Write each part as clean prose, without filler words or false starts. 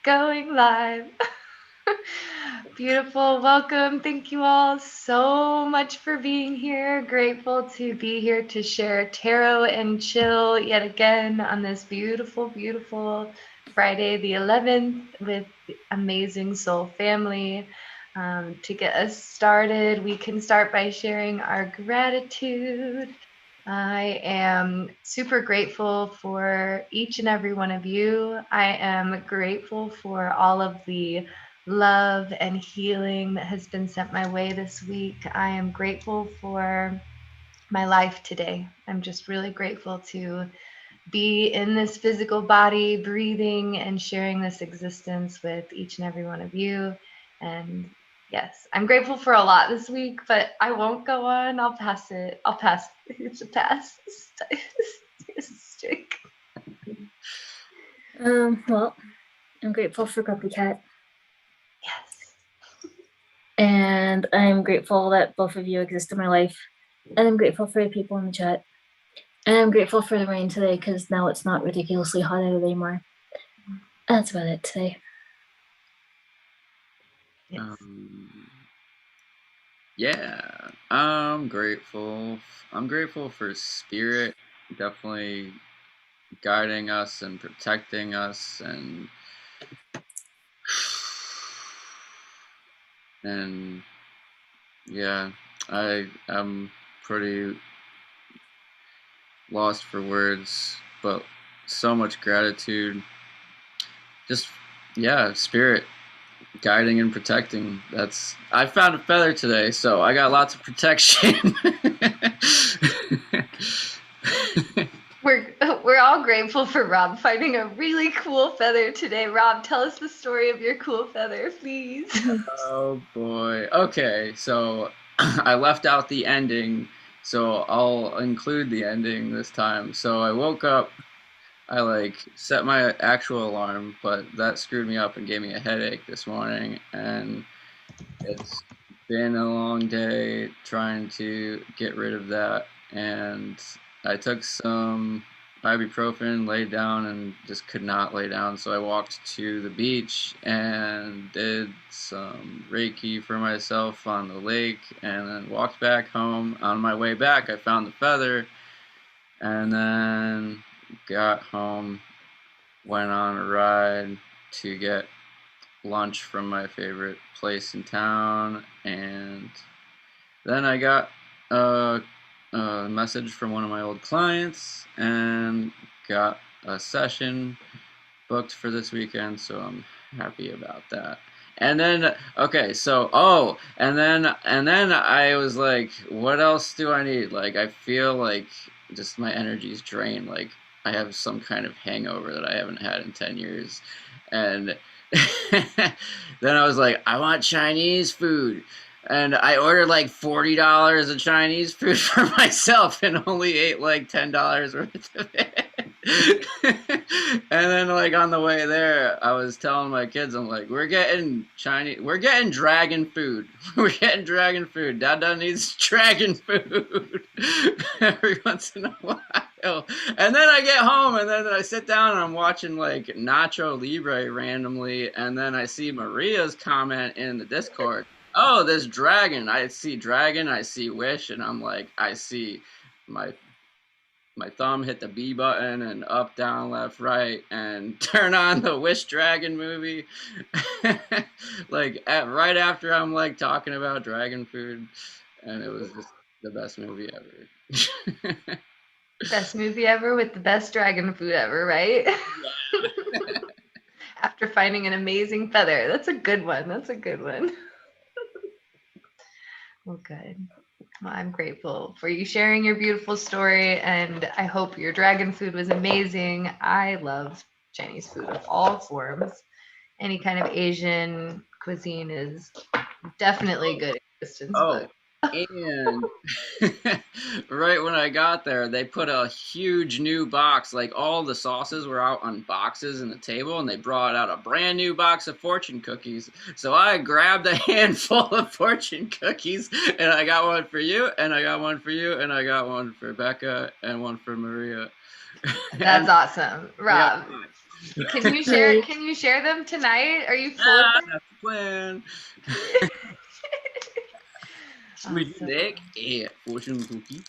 Going live. Beautiful. Welcome. Thank you all so much for being here. Grateful to be here to share tarot and chill yet again on this beautiful, beautiful Friday the 11th with the amazing soul family. To get us started, we can start by sharing our gratitude. I am super grateful for each and every one of you. I am grateful for all of the love and healing that has been sent my way this week. I am grateful for my life today. I'm just really grateful to be in this physical body, breathing and sharing this existence with each and every one of you. And yes, I'm grateful for a lot this week, but I won't go on. I'll pass it. I'll pass. It's a pass. Streak. Well, I'm grateful for Grumpy Cat. Yes. And I'm grateful that both of you exist in my life. And I'm grateful for the people in the chat. And I'm grateful for the rain today because now it's not ridiculously hot out anymore. That's about it today. Yes. Yeah, I'm grateful. I'm grateful for spirit, definitely guiding us and protecting us, and yeah, I'm pretty lost for words, but so much gratitude. Just spirit guiding and protecting. I found a feather today, so I got lots of protection. We're all grateful for Rob finding a really cool feather today. Rob, tell us the story of your cool feather, please. Oh boy. Okay, so I left out the ending, so I'll include the ending this time. So I woke up, I set my actual alarm, but that screwed me up and gave me a headache this morning, and it's been a long day trying to get rid of that, and I took some ibuprofen, laid down, and just could not lay down. So I walked to the beach and did some Reiki for myself on the lake, and then walked back home. On my way back, I found the feather, and then got home, went on a ride to get lunch from my favorite place in town, and then I got a message from one of my old clients and got a session booked for this weekend, so I'm happy about that. And then and then I was like, what else do I need? Like, I feel like just my energy's drained, like I have some kind of hangover that I haven't had in 10 years. And then I was like, I want Chinese food. And I ordered like $40 of Chinese food for myself and only ate like $10 worth of it. And then like on the way there, I was telling my kids, I'm like, we're getting dragon food. We're getting dragon food. Dada needs dragon food every once in a while. And then I get home and then I sit down and I'm watching like Nacho Libre randomly, and then I see Maria's comment in the Discord. Oh, there's dragon. I see dragon, I see wish, and I'm like, I see my thumb hit the B button and up, down, left, right, and turn on the Wish Dragon movie. Right after I'm like talking about dragon food, and it was just the best movie ever. Best movie ever with the best dragon food ever, right? Yeah. After finding an amazing feather. That's a good one. Well, good. Well, I'm grateful for you sharing your beautiful story, and I hope your dragon food was amazing. I love Chinese food of all forms. Any kind of Asian cuisine is definitely good existence. And right when I got there, they put a huge new box. Like, all the sauces were out on boxes in the table, and they brought out a brand new box of fortune cookies. So I grabbed a handful of fortune cookies, and I got one for you, and I got one for you, and I got one for Becca, and one for Maria. That's awesome, Rob. Yeah. Can you share? Can you share them tonight? Are you full of them? That's the plan. Would you Awesome. like a fortune cookie?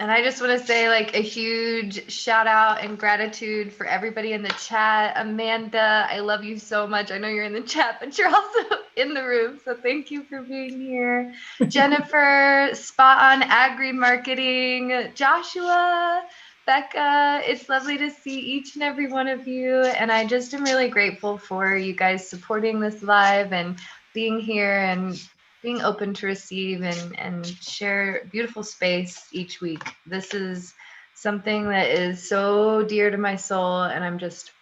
And I just want to say like a huge shout out and gratitude for everybody in the chat. Amanda, I love you so much. I know you're in the chat, but you're also in the room. So thank you for being here. Jennifer, Spot on Agri Marketing, Joshua, Becca, it's lovely to see each and every one of you. And I just am really grateful for you guys supporting this live and being here and being open to receive and share beautiful space each week. This is something that is so dear to my soul, and I'm just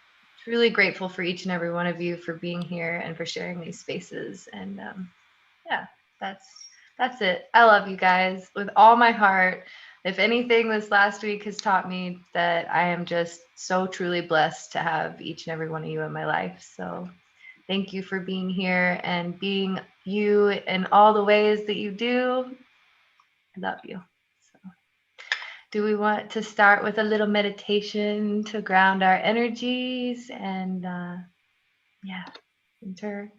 really grateful for each and every one of you for being here and for sharing these spaces. And yeah, that's it. I love you guys with all my heart. If anything, this last week has taught me that I am just so truly blessed to have each and every one of you in my life. So thank you for being here and being you in all the ways that you do. I love you. So, do we want to start with a little meditation to ground our energies and enter?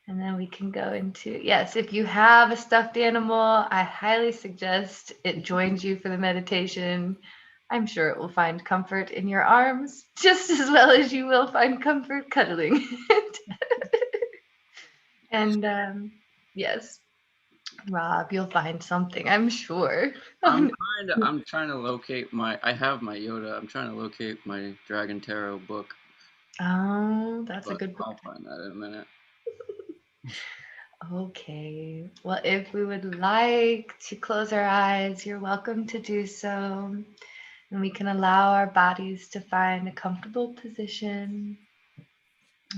And then we can go into, yes, if you have a stuffed animal, I highly suggest it joins you for the meditation. I'm sure it will find comfort in your arms just as well as you will find comfort cuddling it. And yes, Rob, you'll find something, I'm sure. I'm trying to locate I have my Yoda. I'm trying to locate my Dragon Tarot book. Oh, that's a But good book. I'll find that in a minute. Okay. Well, if we would like to close our eyes, you're welcome to do so. And we can allow our bodies to find a comfortable position.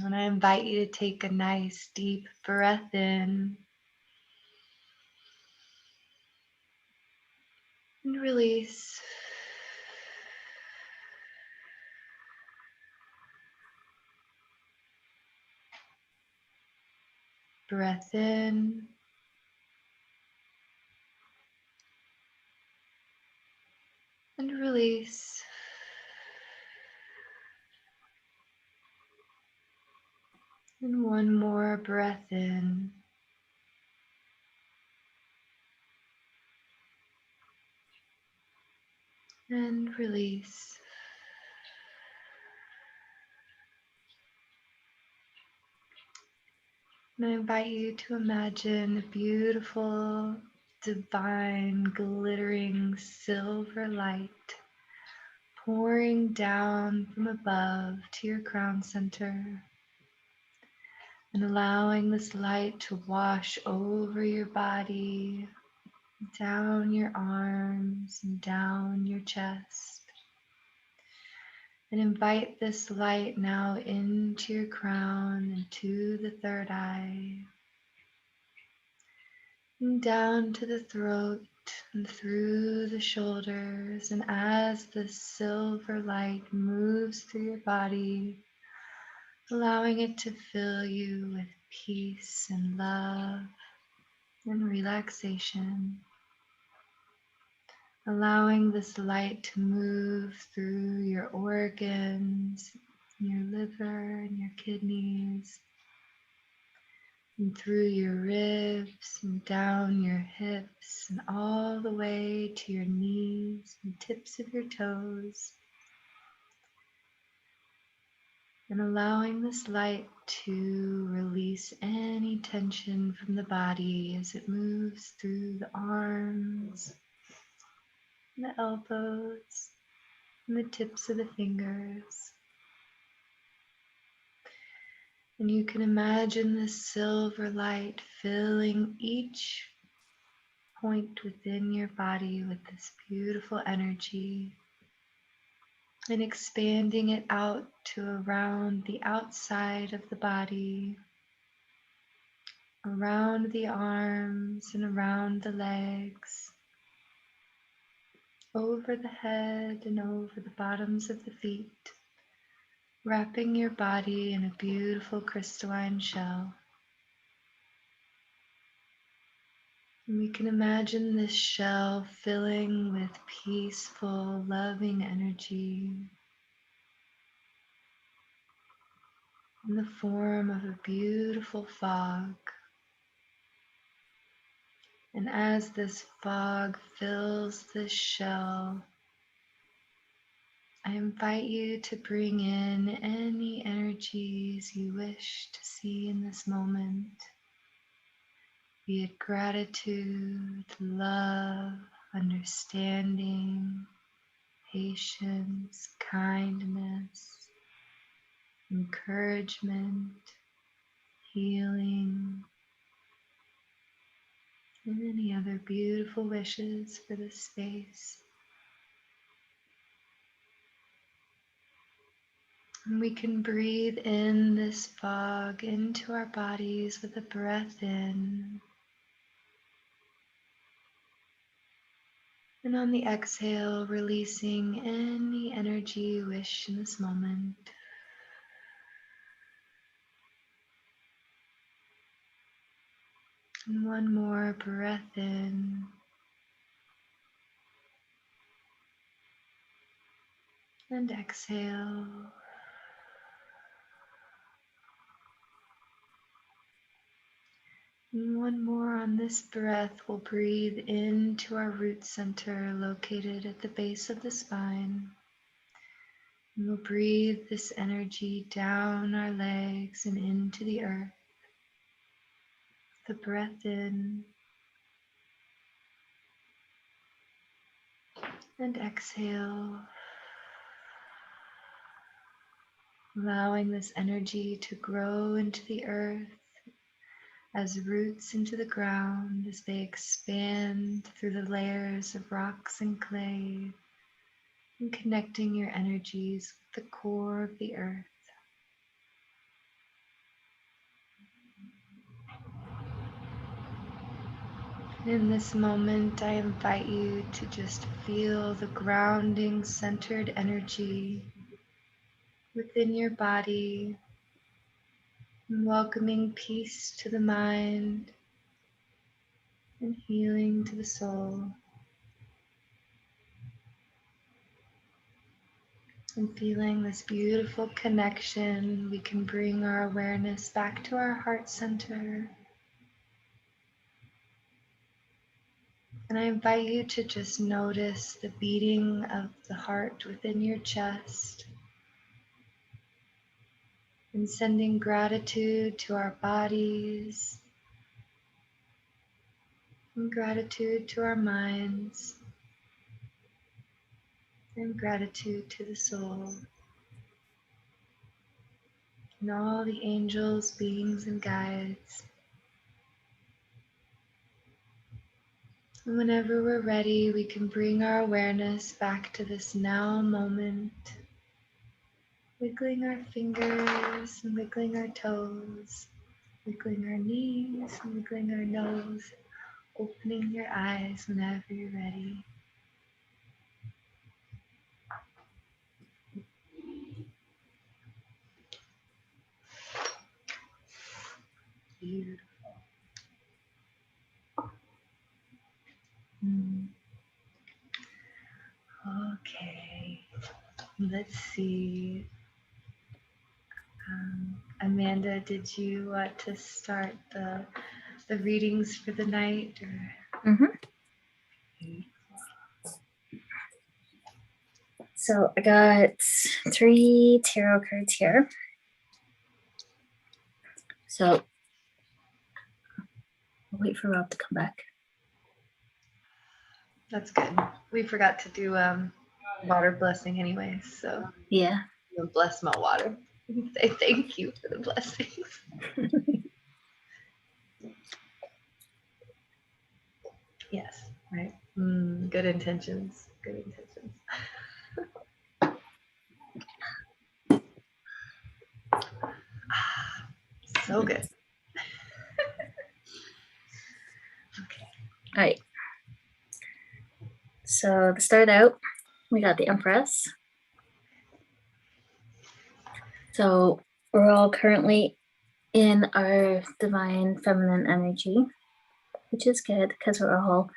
And I invite you to take a nice deep breath in and release. Breath in. And release. And one more breath in. And release. And I invite you to imagine a beautiful, divine, glittering silver light pouring down from above to your crown center and allowing this light to wash over your body, down your arms and down your chest. And invite this light now into your crown and to the third eye, and down to the throat and through the shoulders. And as the silver light moves through your body, allowing it to fill you with peace and love and relaxation. Allowing this light to move through your organs, your liver and your kidneys, and through your ribs and down your hips and all the way to your knees and tips of your toes. And allowing this light to release any tension from the body as it moves through the arms, and the elbows, and the tips of the fingers. And you can imagine this silver light filling each point within your body with this beautiful energy and expanding it out to around the outside of the body, around the arms and around the legs, over the head and over the bottoms of the feet, wrapping your body in a beautiful crystalline shell. And we can imagine this shell filling with peaceful, loving energy, in the form of a beautiful fog. And as this fog fills this shell, I invite you to bring in any energies you wish to see in this moment, be it gratitude, love, understanding, patience, kindness, encouragement, healing, and any other beautiful wishes for this space. And we can breathe in this fog into our bodies with a breath in. And on the exhale, releasing any energy you wish in this moment. And one more breath in. And exhale. And one more on this breath. We'll breathe into our root center located at the base of the spine. And we'll breathe this energy down our legs and into the earth. The breath in and exhale. Allowing this energy to grow into the earth as roots into the ground as they expand through the layers of rocks and clay and connecting your energies with the core of the earth. In this moment, I invite you to just feel the grounding, centered energy within your body, and welcoming peace to the mind and healing to the soul. And feeling this beautiful connection, we can bring our awareness back to our heart center. And I invite you to just notice the beating of the heart within your chest and sending gratitude to our bodies and gratitude to our minds and gratitude to the soul and all the angels, beings, and guides. And whenever we're ready, we can bring our awareness back to this now moment, wiggling our fingers and wiggling our toes, wiggling our knees and wiggling our nose, opening your eyes whenever you're ready. Beautiful. Okay, let's see. Amanda, did you want to start the readings for the night? Or? So I got 3 tarot cards here. So I'll wait for Rob to come back. That's good. We forgot to do water blessing anyway, so Yeah. we'll bless my water. Say thank you for the blessings. Yes, right. Good intentions. Good intentions. So good. Okay. All right. So to start out, we got the Empress. So we're all currently in our divine feminine energy, which is good because we're all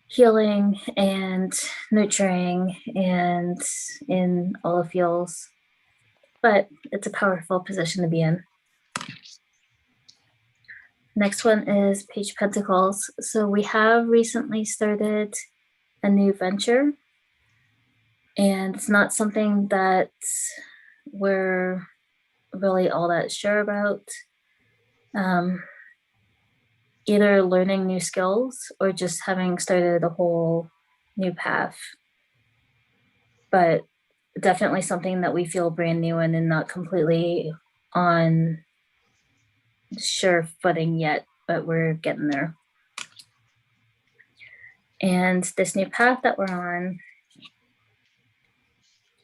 healing and nurturing and in all the feels. but it's a powerful position to be in. Next one is Page of Pentacles. So we have recently started a new venture, and it's not something that we're really all that sure about. Either learning new skills or just having started a whole new path. But definitely something that we feel brand new in and not completely on sure footing yet, but we're getting there. And this new path that we're on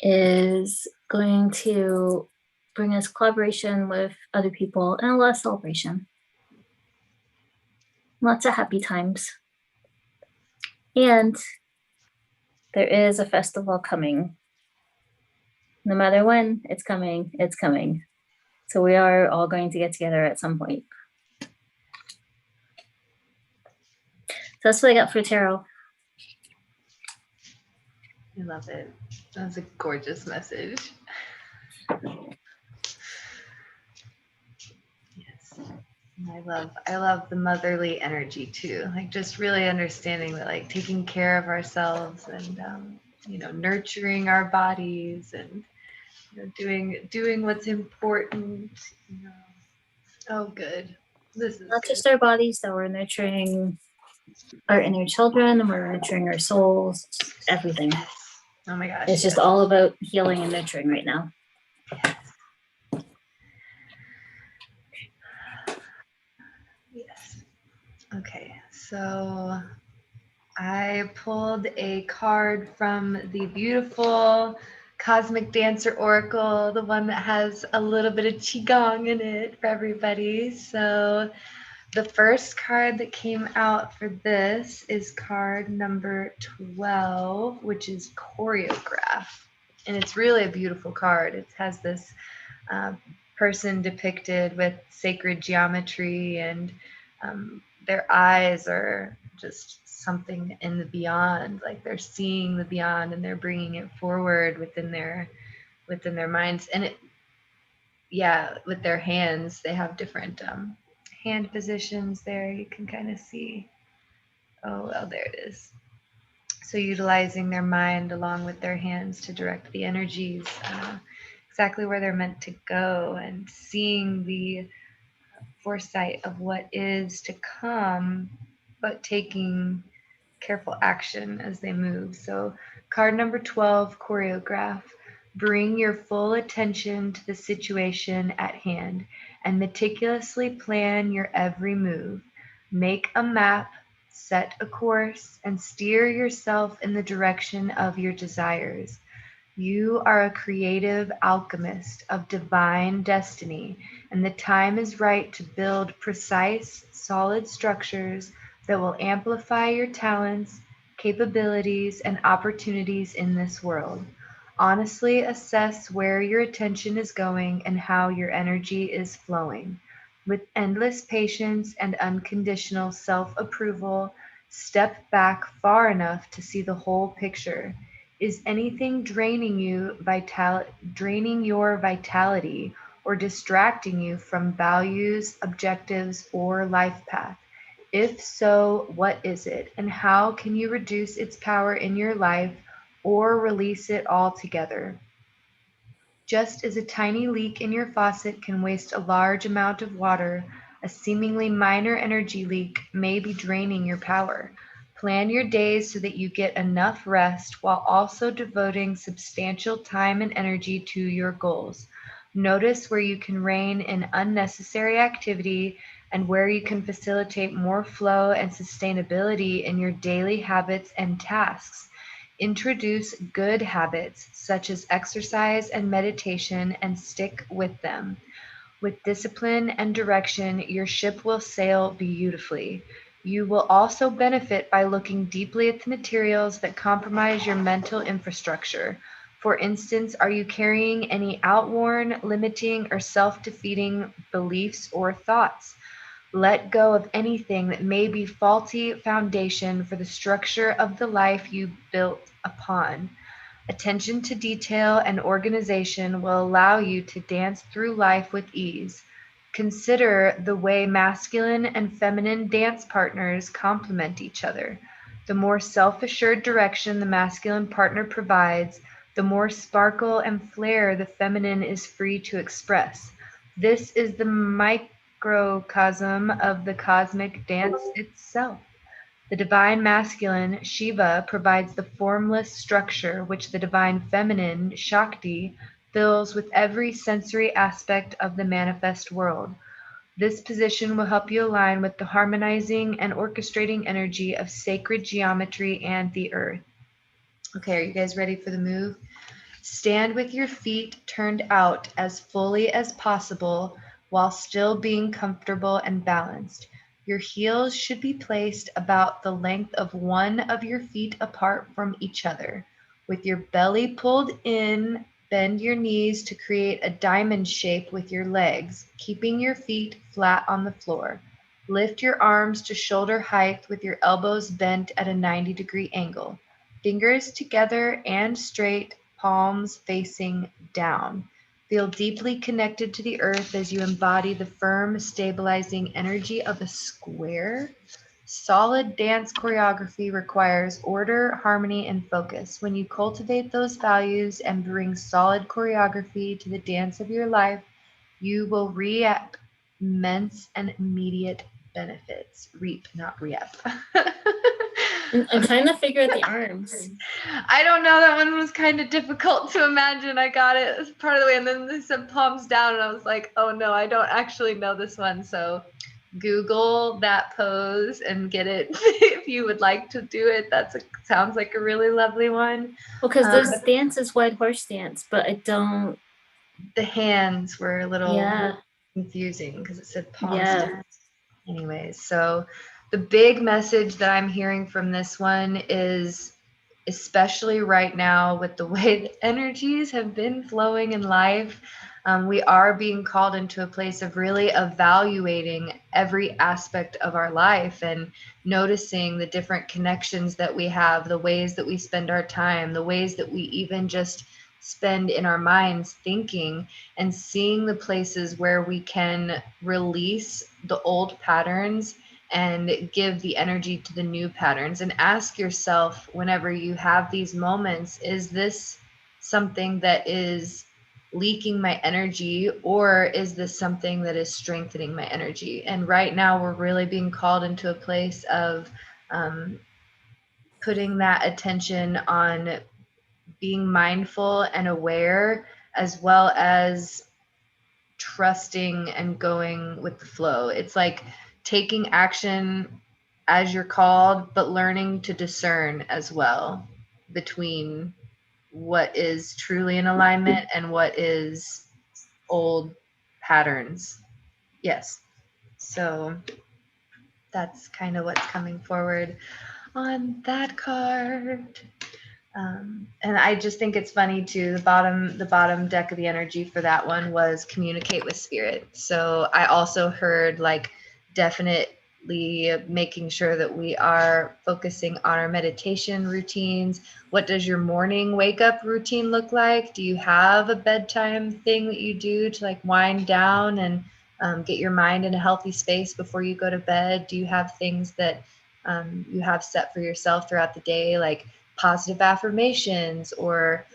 is going to bring us collaboration with other people and a lot of celebration. Lots of happy times. And there is a festival coming. No matter when, it's coming, it's coming. So we are all going to get together at some point. So that's what I got for tarot. I love it. That's a gorgeous message. Yes. I love the motherly energy too. Like just really understanding that like taking care of ourselves and nurturing our bodies and doing what's important. Oh good. This is Not good. just our bodies, that we're nurturing our inner children and we're nurturing our souls, everything. Yes. Oh my gosh. It's just all about healing and nurturing right now. Yes. Okay, so I pulled a card from the beautiful Cosmic Dancer Oracle, the one that has a little bit of Qigong in it for everybody. So the first card that came out for this is card number 12, which is Choreograph. And it's really a beautiful card. It has this person depicted with sacred geometry, and their eyes are just something in the beyond, like they're seeing the beyond and they're bringing it forward within their minds. And with their hands, they have different hand positions there. You can kind of see. Oh well, there it is. So utilizing their mind along with their hands to direct the energies exactly where they're meant to go, and seeing the foresight of what is to come, but taking careful action as they move. So card number 12, Choreograph. Bring your full attention to the situation at hand and meticulously plan your every move. Make a map, set a course, and steer yourself in the direction of your desires. You are a creative alchemist of divine destiny, and the time is right to build precise, solid structures that will amplify your talents, capabilities, and opportunities in this world. Honestly assess where your attention is going and how your energy is flowing. With endless patience and unconditional self approval, step back far enough to see the whole picture. Is anything draining your vitality or distracting you from values, objectives, or life path? If so, what is it, and how can you reduce its power in your life or release it altogether? Just as a tiny leak in your faucet can waste a large amount of water, a seemingly minor energy leak may be draining your power. Plan your days so that you get enough rest while also devoting substantial time and energy to your goals. Notice where you can rein in unnecessary activity and where you can facilitate more flow and sustainability in your daily habits and tasks. Introduce good habits such as exercise and meditation and stick with them. With discipline and direction, your ship will sail beautifully. You will also benefit by looking deeply at the materials that compromise your mental infrastructure. For instance, are you carrying any outworn, limiting, or self-defeating beliefs or thoughts? Let go of anything that may be faulty foundation for the structure of the life you built upon. Attention to detail and organization will allow you to dance through life with ease. Consider the way masculine and feminine dance partners complement each other. The more self-assured direction the masculine partner provides, the more sparkle and flair the feminine is free to express. This is the microcosm of the cosmic dance itself. The divine masculine, Shiva, provides the formless structure which the divine feminine, Shakti, fills with every sensory aspect of the manifest world. This position will help you align with the harmonizing and orchestrating energy of sacred geometry and the earth. Okay, are you guys ready for the move? Stand with your feet turned out as fully as possible while still being comfortable and balanced. Your heels should be placed about the length of one of your feet apart from each other. With your belly pulled in, bend your knees to create a diamond shape with your legs, keeping your feet flat on the floor. Lift your arms to shoulder height with your elbows bent at a 90-degree angle. Fingers together and straight, palms facing down. Feel deeply connected to the earth as you embody the firm, stabilizing energy of a square. Solid dance choreography requires order, harmony, and focus. When you cultivate those values and bring solid choreography to the dance of your life, you will reap immense and immediate benefits. Reap, not re-up. I'm trying to figure out the arms. I don't know. That one was kind of difficult to imagine. I got it part of the way, and then they said palms down, and I was like, oh no, I don't actually know this one. So Google that pose and get it if you would like to do it. Sounds like a really lovely one. Well, because this dance is white horse dance, but I don't. The hands were a little confusing because it said palms down. Anyways, so the big message that I'm hearing from this one is, especially right now with the way the energies have been flowing in life, we are being called into a place of really evaluating every aspect of our life and noticing the different connections that we have, the ways that we spend our time, the ways that we even just spend in our minds thinking, and seeing the places where we can release the old patterns and give the energy to the new patterns. And ask yourself, whenever you have these moments, is this something that is leaking my energy, or is this something that is strengthening my energy? And right now we're really being called into a place of putting that attention on being mindful and aware, as well as trusting and going with the flow. It's like taking action as you're called, but learning to discern as well between what is truly in alignment and what is old patterns. Yes. So that's kind of what's coming forward on that card. And I just think it's funny too. The bottom deck of the energy for that one was communicate with spirit. So I also heard like definitely making sure that we are focusing on our meditation routines. What does your morning wake up routine look like? Do you have a bedtime thing that you do to like wind down and get your mind in a healthy space before you go to bed? Do you have things that you have set for yourself throughout the day, like positive affirmations, or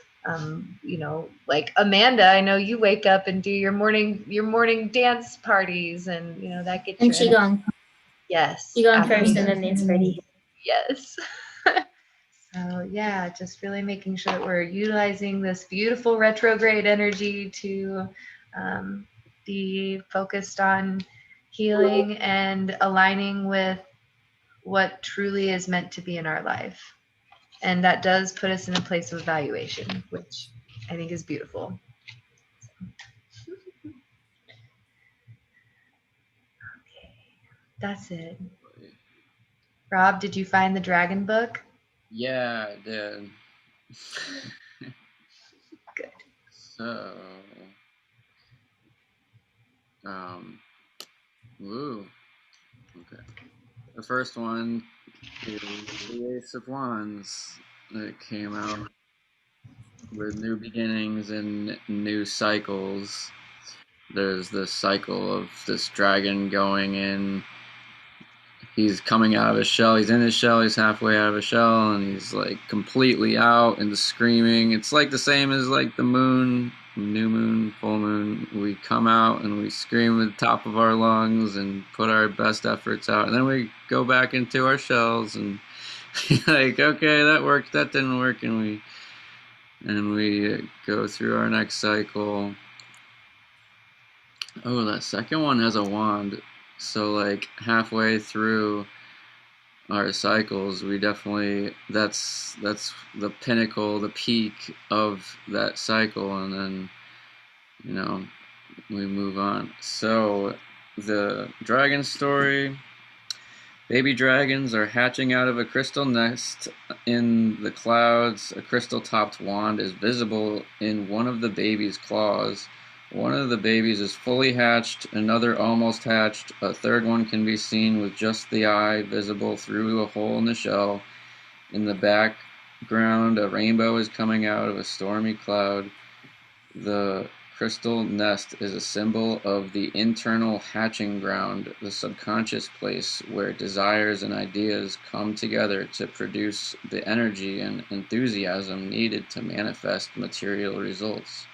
like Amanda, I know you wake up and do your morning dance parties, and that gets and your qigong. Yes, Qigong first and then dance party. Yes. So yeah, just really making sure that we're utilizing this beautiful retrograde energy to be focused on healing and aligning with what truly is meant to be in our life. And that does put us in a place of evaluation, which I think is beautiful. Okay, that's it. Rob, did you find the dragon book? Yeah, I did. Good. So, woo. Okay. The first one is the Ace of Wands that came out. with new beginnings and new cycles. There's this cycle of this dragon going in. He's coming out of his shell. He's in his shell. He's halfway out of his shell, and he's like completely out and screaming. It's like the same as like the moon, new moon, full moon. We come out and we scream at the top of our lungs and put our best efforts out, and then we go back into our shells and like, okay, that worked, that didn't work, and we go through our next cycle. Oh, that second one has a wand. So like halfway through our cycles, we definitely that's the pinnacle, the peak of that cycle, and then we move on. So the dragon story. Baby dragons are hatching out of a crystal nest in the clouds. A crystal-topped wand is visible in one of the baby's claws. One of the babies is fully hatched, another almost hatched, a third one can be seen with just the eye visible through a hole in the shell. In the background, a rainbow is coming out of a stormy cloud. The crystal nest is a symbol of the internal hatching ground, the subconscious place where desires and ideas come together to produce the energy and enthusiasm needed to manifest material results.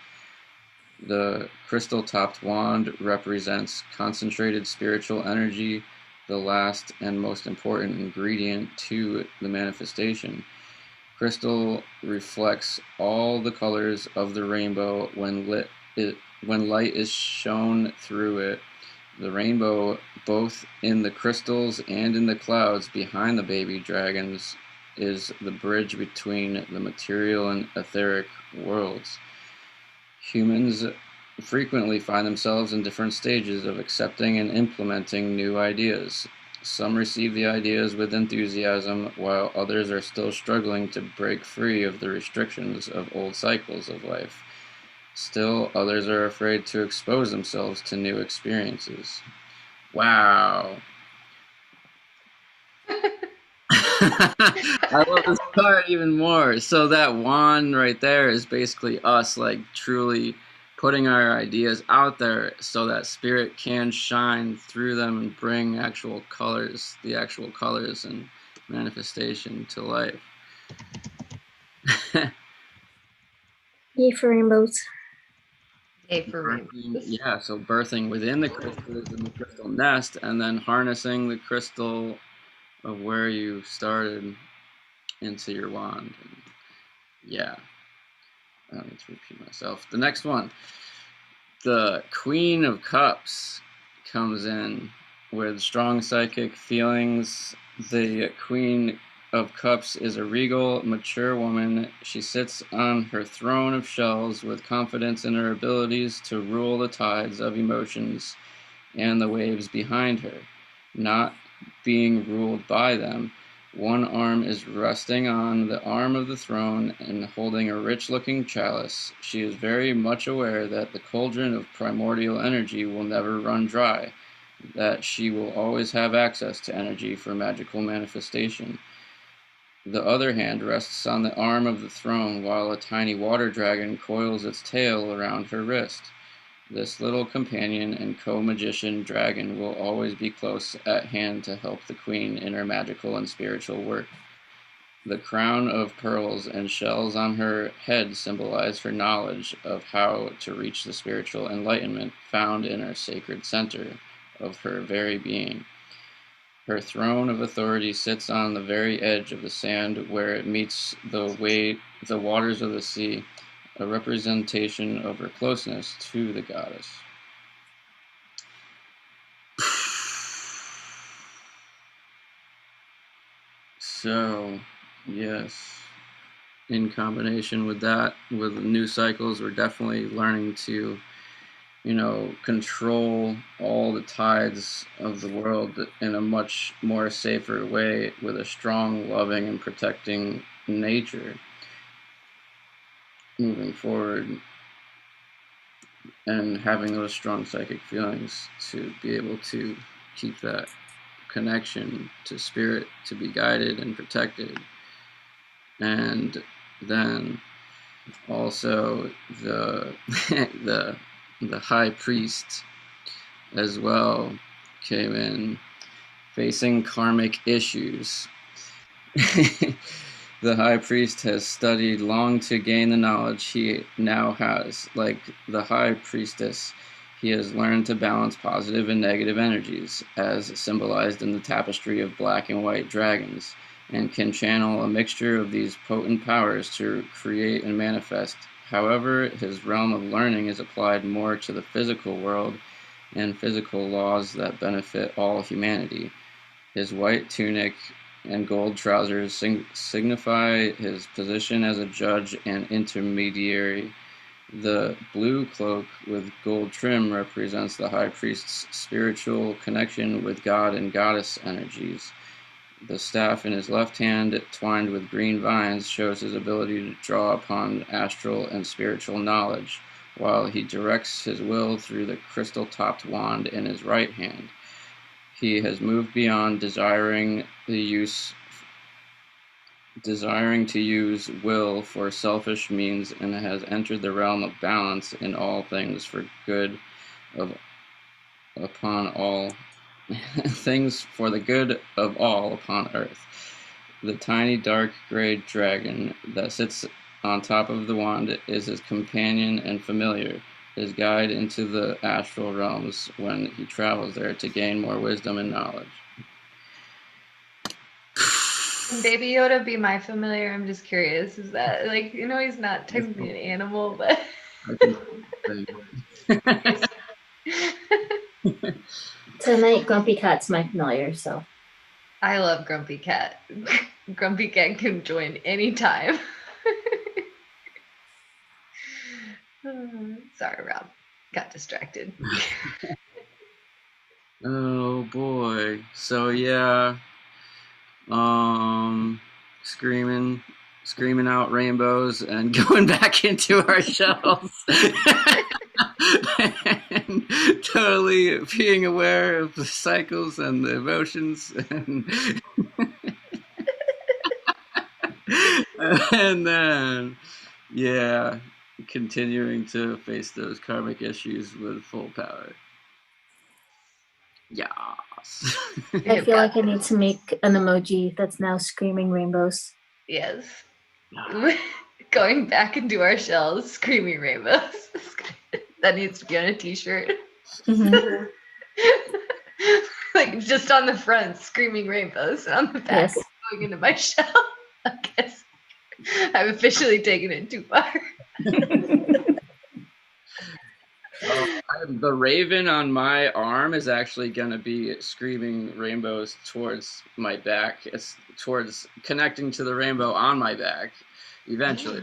The crystal-topped wand represents concentrated spiritual energy, the last and most important ingredient to the manifestation. Crystal reflects all the colors of the rainbow when light is shown through it. The rainbow, both in the crystals and in the clouds behind the baby dragons, is the bridge between the material and etheric worlds. Humans frequently find themselves in different stages of accepting and implementing new ideas. Some receive the ideas with enthusiasm, while others are still struggling to break free of the restrictions of old cycles of life. Still, others are afraid to expose themselves to new experiences. Wow. I love this part even more. So that wand right there is basically us like truly putting our ideas out there so that spirit can shine through them and bring the actual colors and manifestation to life. Yay for rainbows. Yay for rainbows. Yeah, so birthing within the crystals in the crystal nest, and then harnessing the crystal of where you started into your wand. And yeah, I don't need to repeat myself. The next one, the Queen of Cups comes in with strong psychic feelings. The Queen of Cups is a regal, mature woman. She sits on her throne of shells with confidence in her abilities to rule the tides of emotions and the waves behind her, not being ruled by them. One arm is resting on the arm of the throne and holding a rich-looking chalice. She is very much aware that the cauldron of primordial energy will never run dry, that she will always have access to energy for magical manifestation. The other hand rests on the arm of the throne while a tiny water dragon coils its tail around her wrist. This little companion and co-magician dragon will always be close at hand to help the queen in her magical and spiritual work. The crown of pearls and shells on her head symbolize her knowledge of how to reach the spiritual enlightenment found in her sacred center of her very being. Her throne of authority sits on the very edge of the sand where it meets the waters of the sea, a representation of her closeness to the goddess. So, yes, in combination with that, with new cycles, we're definitely learning to, control all the tides of the world in a much more safer way with a strong, loving, and protecting nature moving forward, and having those strong psychic feelings to be able to keep that connection to spirit, to be guided and protected. And then Also, the the high priest as well came in, facing karmic issues. The high priest has studied long to gain the knowledge he now has. Like the high priestess, he has learned to balance positive and negative energies, as symbolized in the tapestry of black and white dragons, and can channel a mixture of these potent powers to create and manifest. However, his realm of learning is applied more to the physical world and physical laws that benefit all humanity. His white tunic and gold trousers signify his position as a judge and intermediary. The blue cloak with gold trim represents the high priest's spiritual connection with God and goddess energies. The staff in his left hand, twined with green vines, shows his ability to draw upon astral and spiritual knowledge, while he directs his will through the crystal-topped wand in his right hand. He has moved beyond desiring to use will for selfish means and has entered the realm of balance in all things for good of upon all things for the good of all upon earth. The tiny dark gray dragon that sits on top of the wand is his companion and familiar, his guide into the astral realms when he travels there to gain more wisdom and knowledge. Can Baby Yoda be my familiar? I'm just curious. Is that like, he's not technically an animal, but Tonight, Grumpy Cat's my familiar, so. I love Grumpy Cat. Grumpy Cat can join anytime. Sorry, Rob. Got distracted. Oh boy. So yeah. Screaming out rainbows and going back into our shells. And totally being aware of the cycles and the emotions and then continuing to face those karmic issues with full power. Yes. I feel like I need to make an emoji that's now screaming rainbows. Yes. Going back into our shells, screaming rainbows. That needs to be on a t-shirt. Mm-hmm. Like just on the front, screaming rainbows, and on the back, Yes. going into my shell. I guess I've officially taken it too far. The raven on my arm is actually going to be screaming rainbows towards my back. It's towards connecting to the rainbow on my back eventually.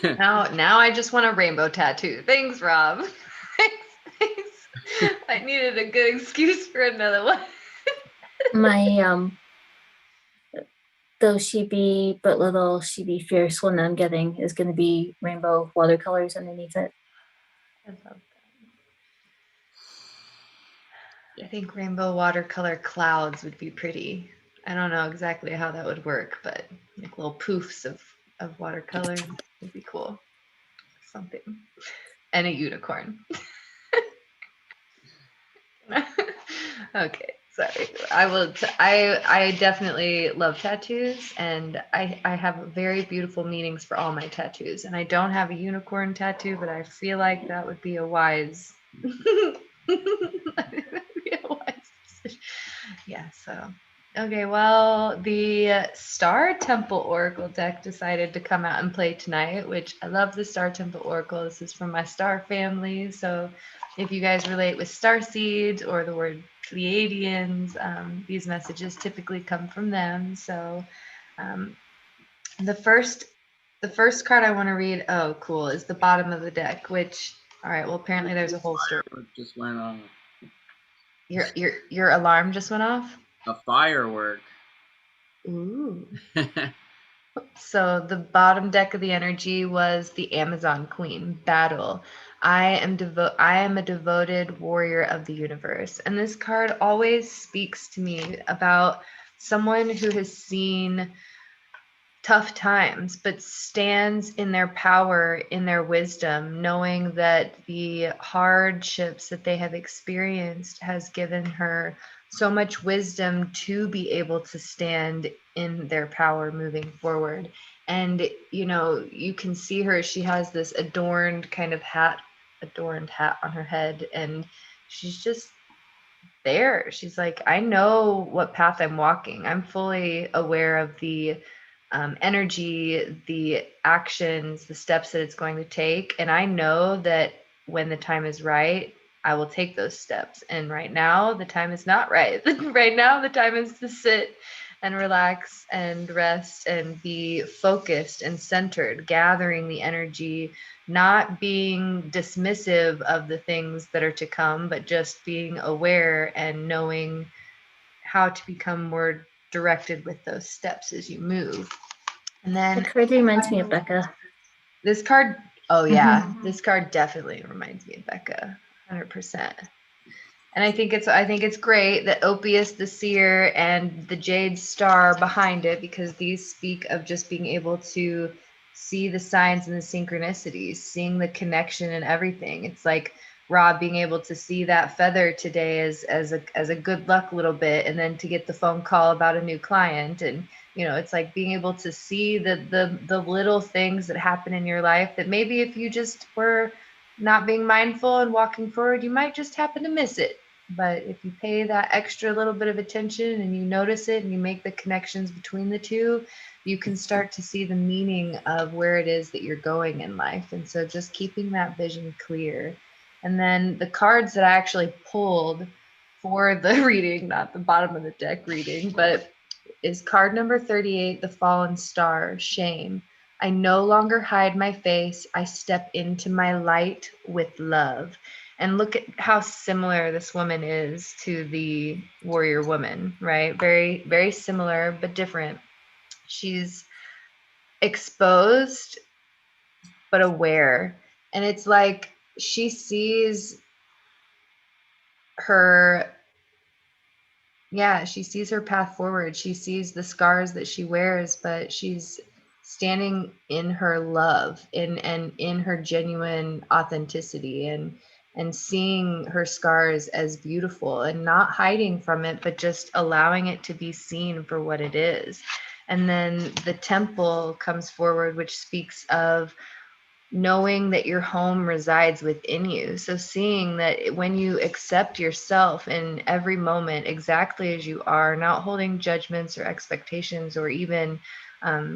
Now I just want a rainbow tattoo. Thanks, Rob. Thanks. I needed a good excuse for another one. My though she be but little, she be fierce one I'm getting is going to be rainbow watercolors underneath it. I love that. I think rainbow watercolor clouds would be pretty. I don't know exactly how that would work, but like little poofs of watercolor would be cool. Something. And a unicorn. Okay, sorry. I definitely love tattoos, and I have very beautiful meanings for all my tattoos. And I don't have a unicorn tattoo, but I feel like that would be a wise decision. Yeah, so okay, well, the Star Temple Oracle deck decided to come out and play tonight, which I love the Star Temple Oracle. This is from my star family, so if you guys relate with star seeds or the word Pleiadians, these messages typically come from them. So the first card I want to read, oh cool, is the bottom of the deck, which, all right, well, apparently there's a whole story. Just went off. Your alarm just went off? A firework. Ooh. So the bottom deck of the energy was the Amazon Queen, battle. I am a devoted warrior of the universe. And this card always speaks to me about someone who has seen tough times, but stands in their power, in their wisdom, knowing that the hardships that they have experienced has given her so much wisdom to be able to stand in their power moving forward. And, you know, you can see her, she has this adorned hat on her head, and she's just there. She's like, I know what path I'm walking. I'm fully aware of the energy, the actions, the steps that it's going to take. And I know that when the time is right, I will take those steps. And right now, the time is not right. Right now, the time is to sit and relax and rest and be focused and centered, gathering the energy, not being dismissive of the things that are to come, but just being aware and knowing how to become more directed with those steps as you move. And then The card reminds me of Becca. this card, oh yeah, this card definitely reminds me of Becca, 100%. And I think it's great that Opius the Seer and the Jade Star behind it, because these speak of just being able to see the signs and the synchronicities, seeing the connection and everything. It's like Rob being able to see that feather today as a good luck little bit, and then to get the phone call about a new client. And you know, it's like being able to see the little things that happen in your life that maybe if you just were not being mindful and walking forward, you might just happen to miss it. But if you pay that extra little bit of attention and you notice it and you make the connections between the two, you can start to see the meaning of where it is that you're going in life. And so just keeping that vision clear. And then the cards that I actually pulled for the reading, not the bottom of the deck reading, but is card number 38, the Fallen Star, Shame. I no longer hide my face. I step into my light with love. And look at how similar this woman is to the warrior woman, right? Very, very similar, but different. She's exposed, but aware. And it's like she sees her, yeah, she sees her path forward. She sees the scars that she wears, but she's standing in her love, and in her genuine authenticity, and seeing her scars as beautiful and not hiding from it, but just allowing it to be seen for what it is. And then the temple comes forward, which speaks of knowing that your home resides within you. So seeing that when you accept yourself in every moment exactly as you are, not holding judgments or expectations or even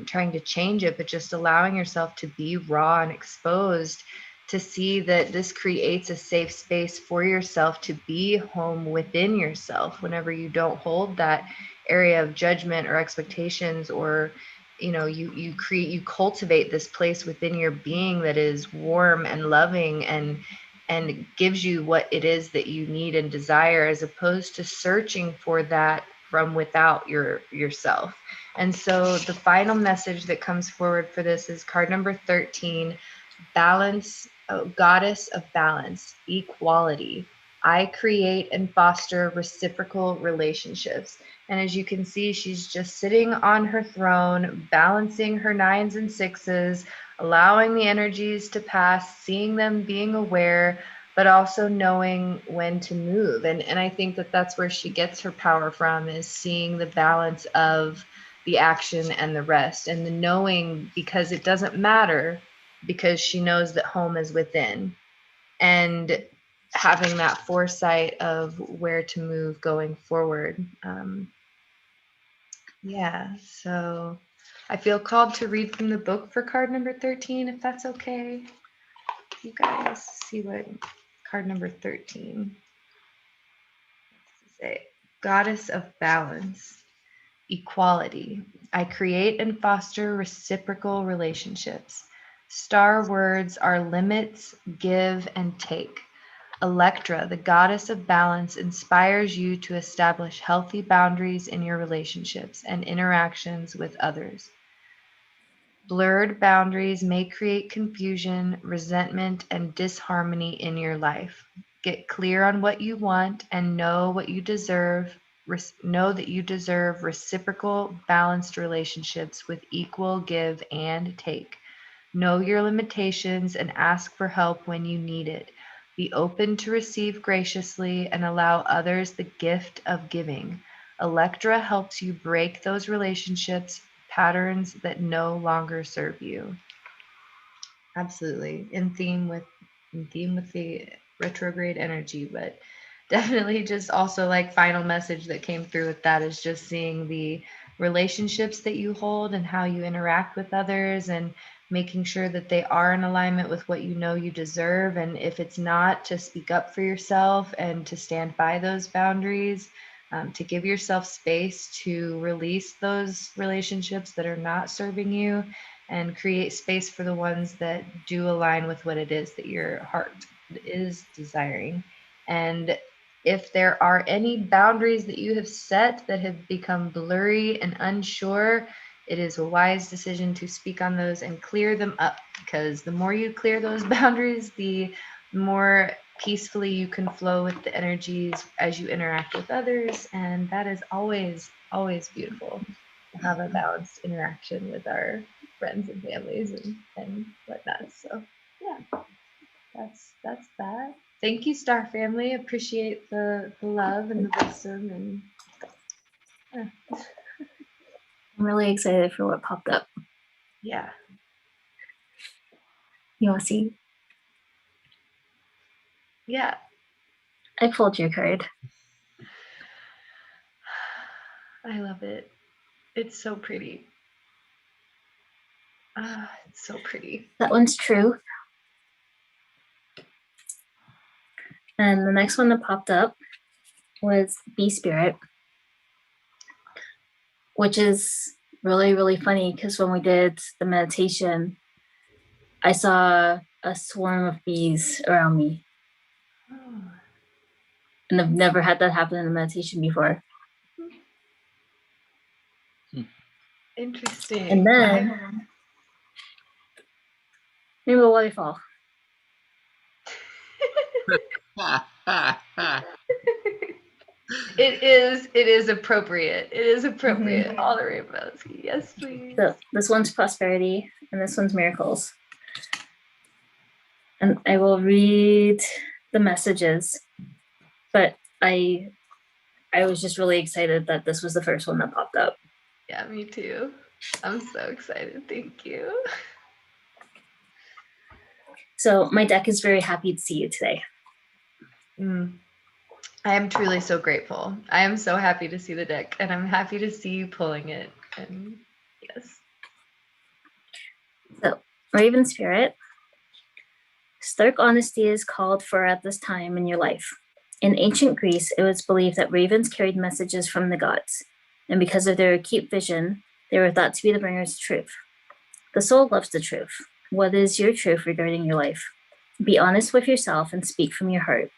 trying to change it, but just allowing yourself to be raw and exposed, to see that this creates a safe space for yourself to be home within yourself whenever you don't hold that area of judgment or expectations, or you know, you cultivate this place within your being that is warm and loving, and gives you what it is that you need and desire, as opposed to searching for that from without yourself. And so the final message that comes forward for this is card number 13, balance, goddess of balance, equality. I create and foster reciprocal relationships. And as you can see, she's just sitting on her throne, balancing her nines and sixes, allowing the energies to pass, seeing them, being aware, but also knowing when to move. And I think that that's where she gets her power from, is seeing the balance of the action and the rest, and the knowing, because it doesn't matter, because she knows that home is within, and having that foresight of where to move going forward. Yeah, so I feel called to read from the book for card number 13, if that's okay. You guys see what card number 13 say. Goddess of balance, equality. I create and foster reciprocal relationships. Star words are limits, give, and take. Electra, the goddess of balance, inspires you to establish healthy boundaries in your relationships and interactions with others. Blurred boundaries may create confusion, resentment, and disharmony in your life. Get clear on what you want and know what you deserve. know that you deserve reciprocal, balanced relationships with equal give and take. Know your limitations and ask for help when you need it. Be open to receive graciously and allow others the gift of giving. Electra helps you break those relationships, patterns that no longer serve you. Absolutely. In theme with the retrograde energy, but definitely just also like final message that came through with that is just seeing the relationships that you hold and how you interact with others and making sure that they are in alignment with what you know you deserve. And if it's not, to speak up for yourself and to stand by those boundaries, to give yourself space to release those relationships that are not serving you and create space for the ones that do align with what it is that your heart is desiring. And if there are any boundaries that you have set that have become blurry and unsure, it is a wise decision to speak on those and clear them up, because the more you clear those boundaries, the more peacefully you can flow with the energies as you interact with others. And that is always, always beautiful to have a balanced interaction with our friends and families and whatnot. So yeah, that's that. Thank you, Star Family. Appreciate the love and the wisdom and I'm really excited for what popped up. yeah. You want to see? Yeah. I pulled your card. I love it. It's so pretty. It's so pretty. That one's true. And the next one that popped up was Be Spirit, which is really, really funny because when we did the meditation, I saw a swarm of bees around me. Oh, And I've never had that happen in a meditation before. interesting. And then Rainbow Waterfall. It is appropriate. It is appropriate. All the rainbows. Yes, please. So this one's prosperity and this one's miracles. And I will read the messages, but I was just really excited that this was the first one that popped up. Yeah, me too. I'm so excited. Thank you. So my deck is very happy to see you today. I am truly so grateful. I am so happy to see the deck, and I'm happy to see you pulling it. And yes. So, Raven Spirit, stark honesty is called for at this time in your life. In ancient Greece, it was believed that ravens carried messages from the gods, and because of their acute vision, they were thought to be the bringers of truth. The soul loves the truth. What is your truth regarding your life? Be honest with yourself and speak from your heart.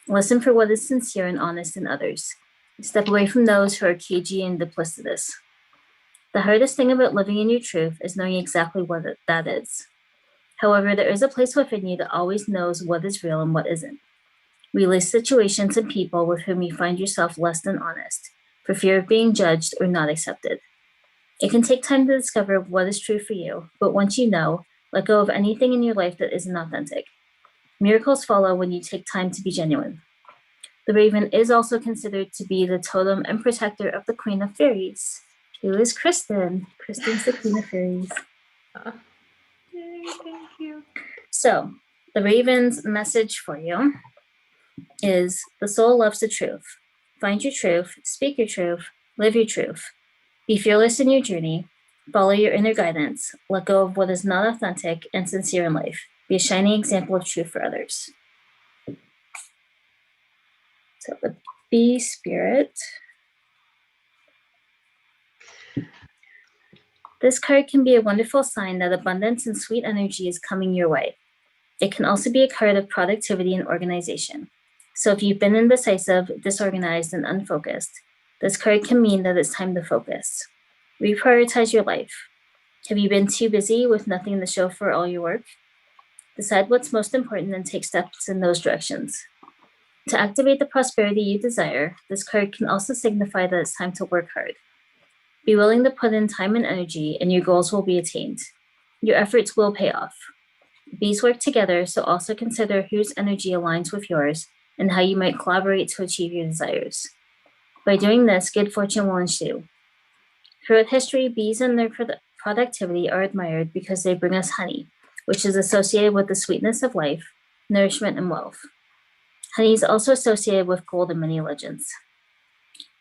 Listen for what is sincere and honest in others. Step away from those who are cagey and duplicitous. The hardest thing about living in your truth is knowing exactly what that is. However, there is a place within you that always knows what is real and what isn't. Release situations and people with whom you find yourself less than honest, for fear of being judged or not accepted. It can take time to discover what is true for you, but once you know, let go of anything in your life that isn't authentic. Miracles follow when you take time to be genuine. The raven is also considered to be the totem and protector of the Queen of Fairies, who is Kristen. Kristen's the Queen of Fairies. Yay, thank you. So, the raven's message for you is the soul loves the truth. Find your truth, speak your truth, live your truth. Be fearless in your journey. Follow your inner guidance. Let go of what is not authentic and sincere in life. Be a shining example of truth for others. So the Bee Spirit. This card can be a wonderful sign that abundance and sweet energy is coming your way. It can also be a card of productivity and organization. So if you've been indecisive, disorganized, and unfocused, this card can mean that it's time to focus. Reprioritize your life. Have you been too busy with nothing to show for all your work? Decide what's most important and take steps in those directions. To activate the prosperity you desire, this card can also signify that it's time to work hard. Be willing to put in time and energy, and your goals will be attained. Your efforts will pay off. Bees work together, so also consider whose energy aligns with yours and how you might collaborate to achieve your desires. By doing this, good fortune will ensue. Throughout history, bees and their productivity are admired because they bring us honey, which is associated with the sweetness of life, nourishment, and wealth. Honey is also associated with gold in many legends.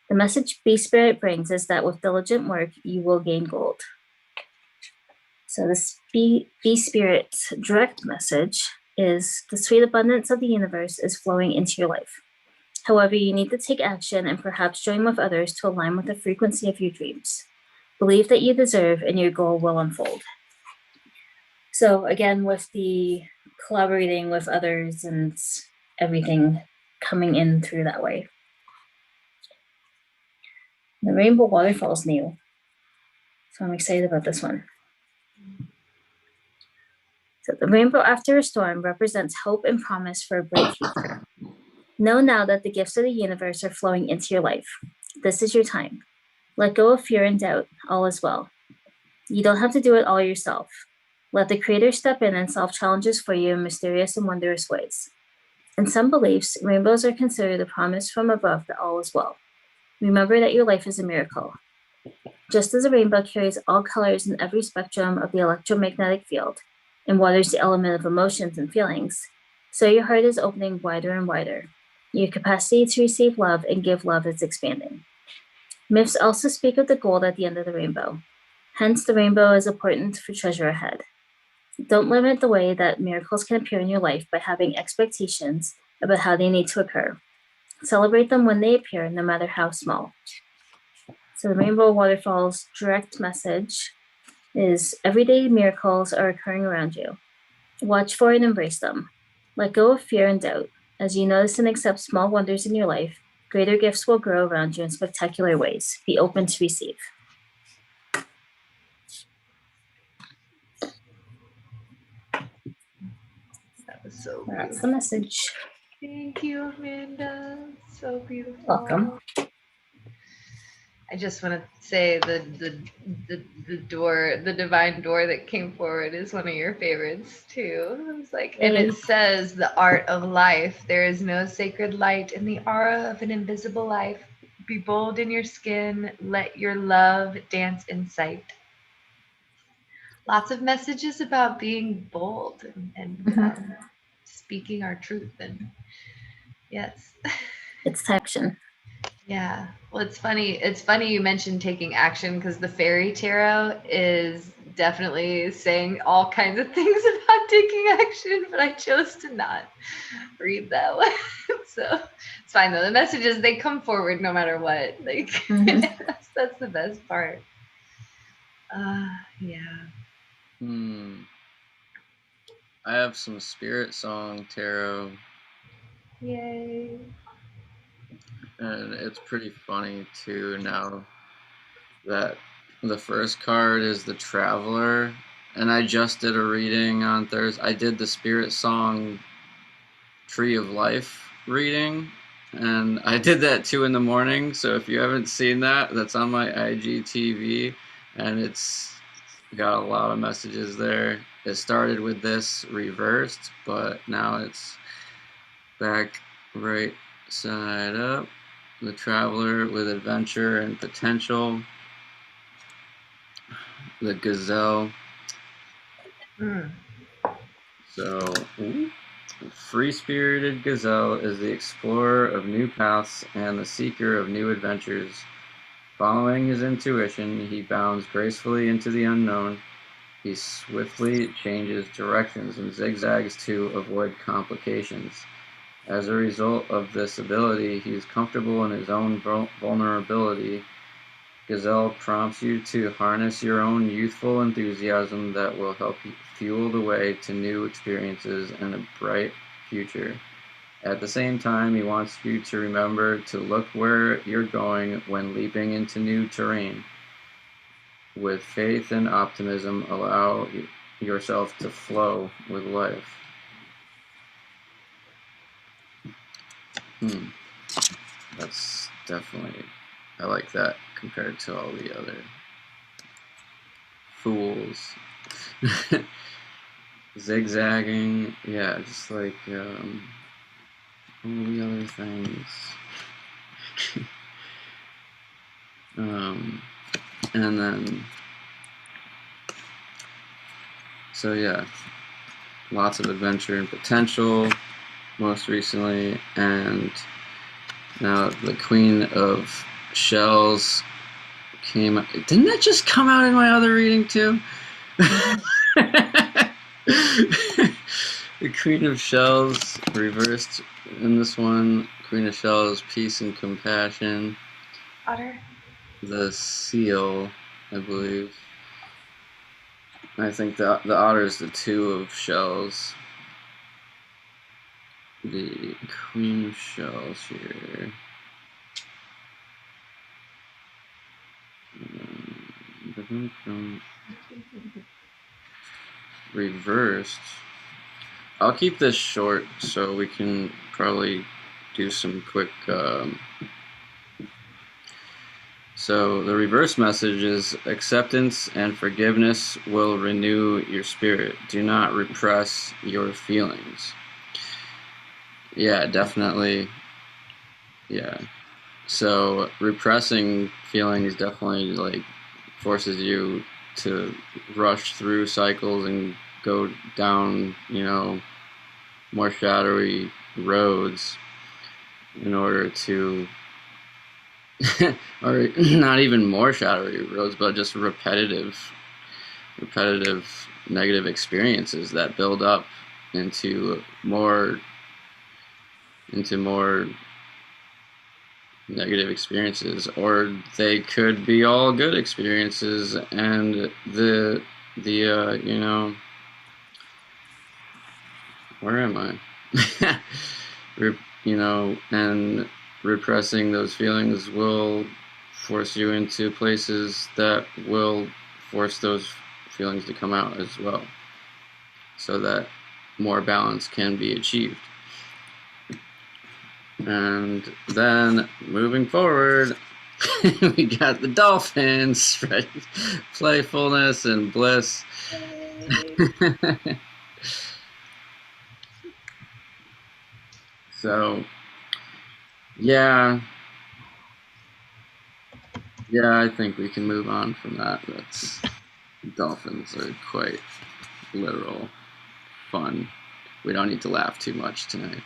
The message Bee Spirit brings is that with diligent work, you will gain gold. So this Bee Spirit's direct message is the sweet abundance of the universe is flowing into your life. However, you need to take action and perhaps join with others to align with the frequency of your dreams. Believe that you deserve and your goal will unfold. So again, with the collaborating with others and everything coming in through that way. The Rainbow Waterfall is new, so I'm excited about this one. So the rainbow after a storm represents hope and promise for a bright future. Know now that the gifts of the universe are flowing into your life. This is your time. Let go of fear and doubt. All is well. You don't have to do it all yourself. Let the Creator step in and solve challenges for you in mysterious and wondrous ways. In some beliefs, rainbows are considered a promise from above that all is well. Remember that your life is a miracle. Just as a rainbow carries all colors in every spectrum of the electromagnetic field and waters the element of emotions and feelings, so your heart is opening wider and wider. Your capacity to receive love and give love is expanding. Myths also speak of the gold at the end of the rainbow. Hence, the rainbow is important for treasure ahead. Don't limit the way that miracles can appear in your life by having expectations about how they need to occur. Celebrate them when they appear, no matter how small. So the Rainbow Waterfall's direct message is everyday miracles are occurring around you. Watch for and embrace them. Let go of fear and doubt. As you notice and accept small wonders in your life, greater gifts will grow around you in spectacular ways. Be open to receive. That was so That's beautiful. the message. Thank you, Amanda. So beautiful. Welcome. I just want to say the door, the divine door that came forward is one of your favorites too. It's like, and it says the art of life. There is no sacred light in the aura of an invisible life. Be bold in your skin. Let your love dance in sight. Lots of messages about being bold and speaking our truth. And yes. It's action. Yeah. Well, it's funny. It's funny you mentioned taking action because the fairy tarot is definitely saying all kinds of things about taking action, but I chose to not read that one. So it's fine though. The messages, they come forward no matter what. Like that's the best part. Yeah. I have some spirit song tarot. Yay. And it's pretty funny too now that the first card is the Traveler, and I just did a reading on Thursday. I did the Spirit Song Tree of Life reading, and I did that 2 a.m. So if you haven't seen that, that's on my IGTV, and it's got a lot of messages there. It started with this reversed, but now it's back right side up. The Traveler with adventure and potential. The Gazelle. So, free-spirited Gazelle is the explorer of new paths and the seeker of new adventures. Following his intuition, he bounds gracefully into the unknown. He swiftly changes directions and zigzags to avoid complications. As a result of this ability, he is comfortable in his own vulnerability. Gazelle prompts you to harness your own youthful enthusiasm that will help you fuel the way to new experiences and a bright future. At the same time, he wants you to remember to look where you're going when leaping into new terrain. With faith and optimism, allow yourself to flow with life. That's definitely, I like that compared to all the other fools. Zigzagging, yeah, just like all the other things. And then, so yeah, lots of adventure and potential, most recently, and now the Queen of Shells came. Didn't that just come out in my other reading too? The Queen of Shells reversed in this one. Queen of Shells, peace and compassion. Otter. The seal, I believe. I think the otter is the two of shells. The Queen of Shells here. Reversed. I'll keep this short so we can probably do some quick. So the reverse message is acceptance and forgiveness will renew your spirit. Do not repress your feelings. Yeah, definitely. Yeah. So repressing feelings definitely like forces you to rush through cycles and go down, more shadowy roads in order to or not even more shadowy roads, but just repetitive negative experiences that build up into more negative experiences, or they could be all good experiences, and the where am I? And repressing those feelings will force you into places that will force those feelings to come out as well, so that more balance can be achieved. And then moving forward, we got the dolphins, right? Playfulness and bliss. So, yeah, I think we can move on from that. Dolphins are quite literal fun. We don't need to laugh too much tonight.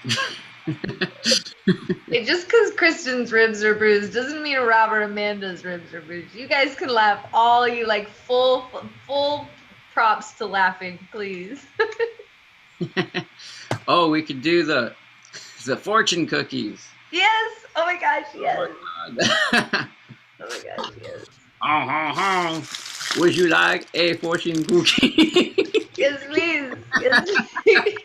Just because Kristen's ribs are bruised doesn't mean Rob or Amanda's ribs are bruised. You guys can laugh all you like. Full props to laughing, please. Oh, we could do the fortune cookies. Yes. Oh my gosh. Yes. Oh my God. Oh my gosh. Yes. Would you like a fortune cookie? Yes, please. Yes, please.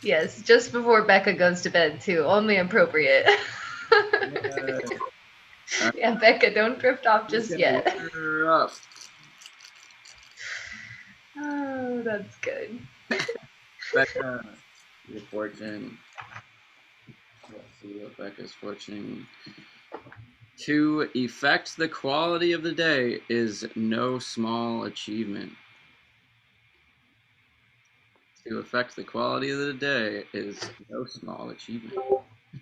Yes, just before Becca goes to bed too. Only appropriate. Yeah, Becca, don't drift off just yet. Oh, that's good. Becca, your fortune. Let's see what Becca's fortune. To effect the quality of the day is no small achievement. To affect the quality of the day is no small achievement.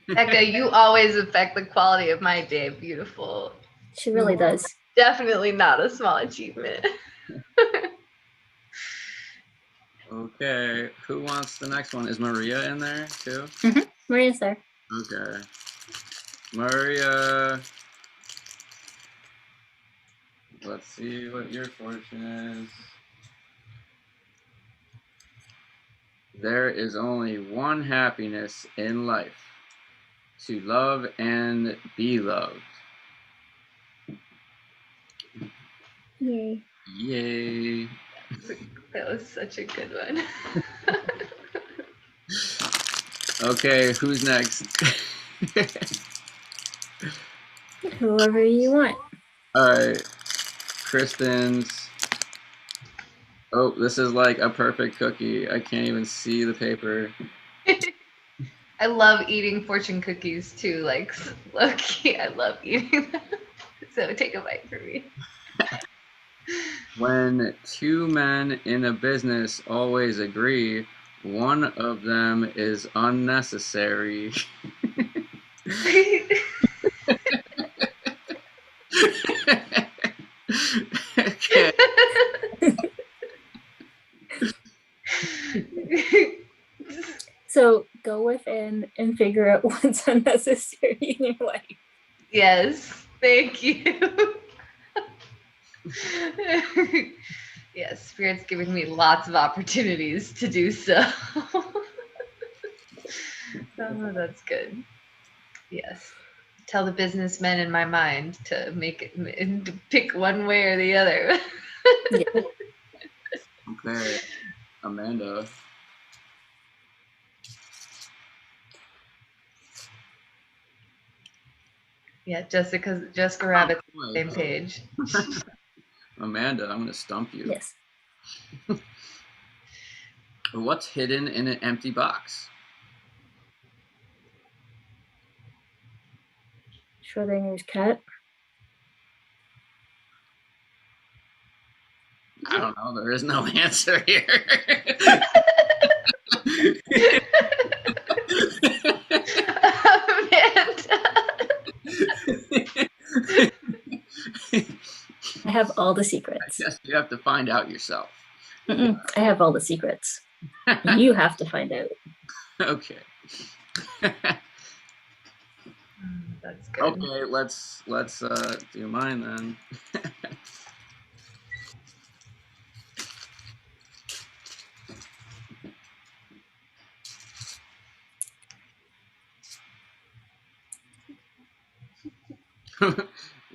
Becca, you always affect the quality of my day. Beautiful. She really does. Definitely not a small achievement. Okay, who wants the next one? Is Maria in there too? Mm-hmm. Maria's there. Okay. Maria, let's see what your fortune is. There is only one happiness in life: to love and be loved. Yay. Yay. That was such a good one. Okay, who's next? Whoever you want. All right, Kristen's. Oh, this is like a perfect cookie. I can't even see the paper. I love eating fortune cookies too. Like low-key, I love eating them. So take a bite for me. When two men in a business always agree, one of them is unnecessary. Okay. So go within and figure out what's unnecessary in your life. Yes, thank you. Yes, Spirit's giving me lots of opportunities to do so. Oh, that's good. Yes. Tell the businessmen in my mind to make it to pick one way or the other. Yeah. Okay, Amanda. Yeah, Jessica Rabbit's on the same page. Amanda, I'm gonna stump you. Yes. What's hidden in an empty box? Schrodinger's cat. I don't know. There is no answer here. Amanda. I have all the secrets. Yes, you have to find out yourself. I have all the secrets. You have to find out. Okay. That's good. Okay, let's do mine then.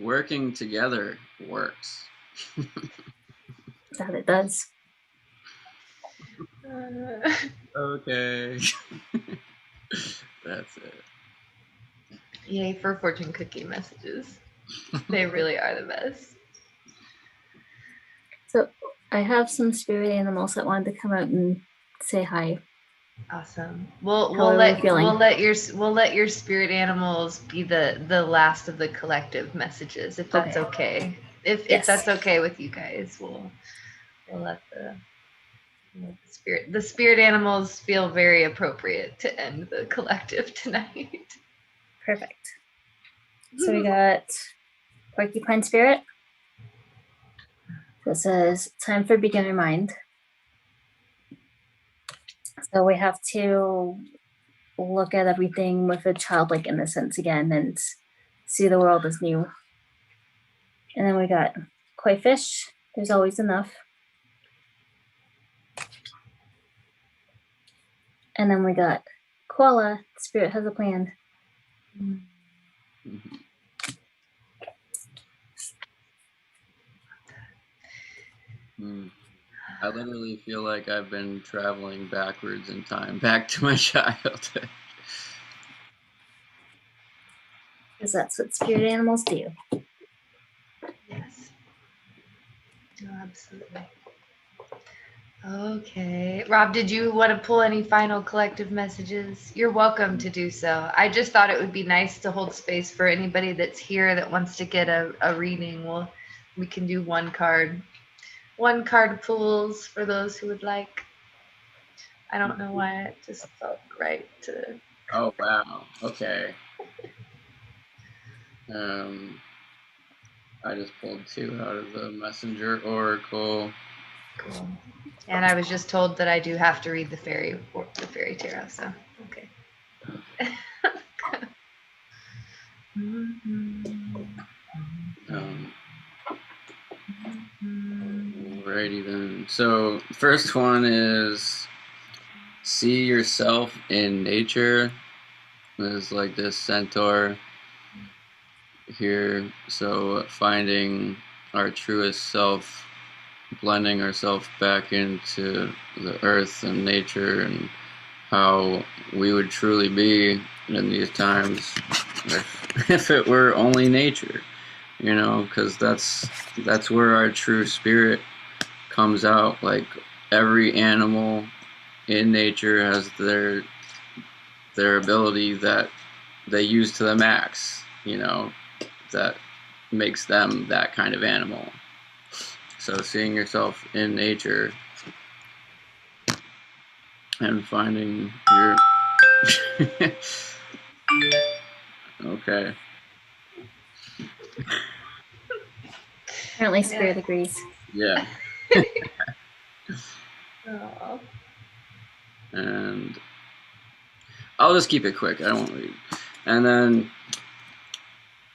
Working together works. That it does. Okay. That's it. Yay for fortune cookie messages. They really are the best. So I have some spirit animals that wanted to come out and say hi. Awesome. We'll How are we let feeling? we'll let your spirit animals be the last of the collective messages, if that's okay. If Yes. that's okay with you guys, we'll let the spirit animals feel very appropriate to end the collective tonight. Perfect. So we got Porcupine Spirit. So it says, time for beginner mind. So we have to look at everything with a childlike innocence again and see the world as new. And then we got Koi Fish. There's always enough. And then we got Koala. Spirit has a plan. I literally feel like I've been traveling backwards in time, back to my childhood. Because that's what spirit animals do. Yes. Oh, absolutely. Okay. Rob, did you want to pull any final collective messages? You're welcome to do so. I just thought it would be nice to hold space for anybody that's here that wants to get a reading. We can do one card pulls for those who would like. I don't know why it just felt right to. Oh, wow. Okay. I just pulled 2 out of the Messenger Oracle. Cool. And I was just told that I do have to read the fairy tarot, so okay. Alrighty then. So first one is see yourself in nature. There's like this centaur here. So finding our truest self, blending ourselves back into the earth and nature and how we would truly be in these times if it were only nature, you know, because that's where our true spirit comes out. Like every animal in nature has their ability that they use to the max, that makes them that kind of animal. So seeing yourself in nature and finding your okay. Apparently spirit agrees. Yeah. Oh. And I'll just keep it quick. I don't want to read. And then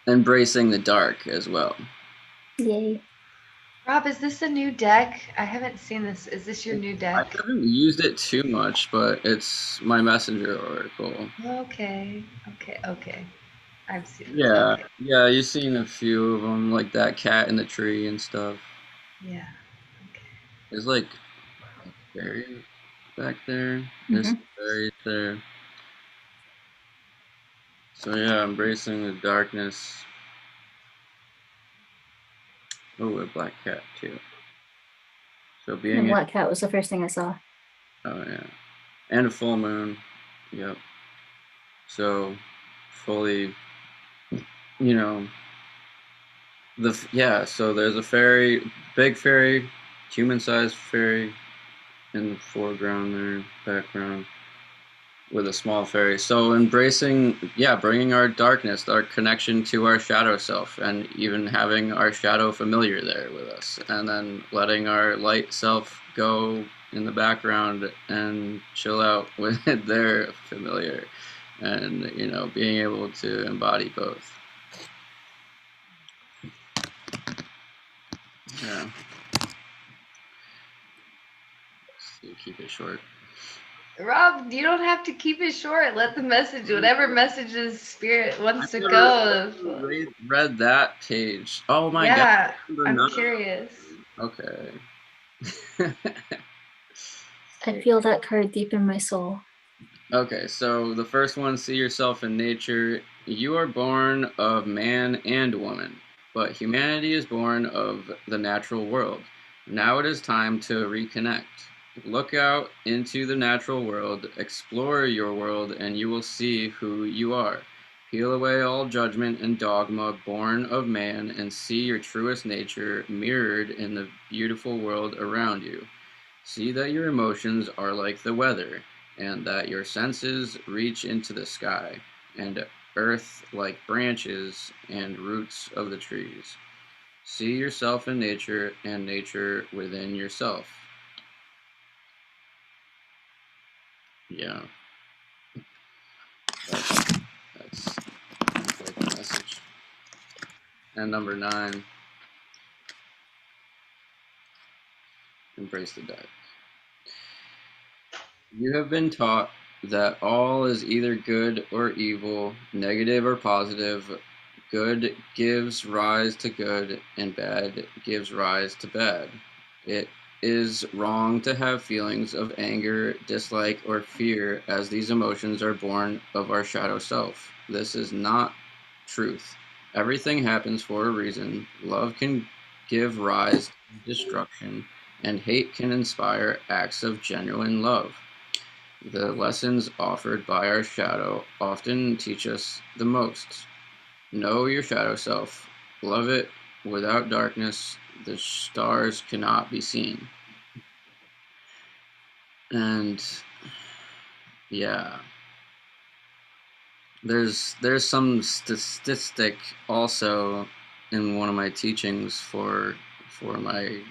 embracing the dark as well. Yay. Rob, is this a new deck? I haven't seen this. Is this your new I deck? haven't used it too much, but it's my messenger oracle. Okay. I've seen this. Yeah, Okay. yeah, you've seen a few of them, like that cat in the tree and stuff. Yeah. Okay. There's like a fairy back there. There's some fairies there. So yeah, embracing the darkness. Oh, a black cat too. So The being black cat was the first thing I saw. oh yeah, and a full moon. Yep. So fully, you know, So there's a fairy, big fairy, human-sized fairy in the foreground there, background, with a small fairy. So embracing, bringing our darkness, our connection to our shadow self, and even having our shadow familiar there with us, and then letting our light self go in the background and chill out with their familiar, and being able to embody both. Yeah. So keep it short. Rob, you don't have to keep it short. Let the message, whatever messages spirit wants to go. Read that page. Oh my god. Yeah, I'm Not. curious. Okay. I feel that card deep in my soul. Okay, so the first one, see yourself in nature. You are born of man and woman, but humanity is born of the natural world. Now it is time to reconnect. Look out into the natural world, explore your world, and you will see who you are. Peel away all judgment and dogma born of man and see your truest nature mirrored in the beautiful world around you. See that your emotions are like the weather, and that your senses reach into the sky, and earth like branches and roots of the trees. See yourself in nature and nature within yourself. Yeah. That's quite the message. And number 9, embrace the dark. You have been taught that all is either good or evil, negative or positive. Good gives rise to good, and bad gives rise to bad. It is wrong to have feelings of anger, dislike, or fear, as these emotions are born of our shadow self. This is not truth. Everything happens for a reason. Love can give rise to destruction, and hate can inspire acts of genuine love. The lessons offered by our shadow often teach us the most. Know your shadow self. Love it. Without darkness, the stars cannot be seen. And yeah, there's some statistic also in one of my teachings for my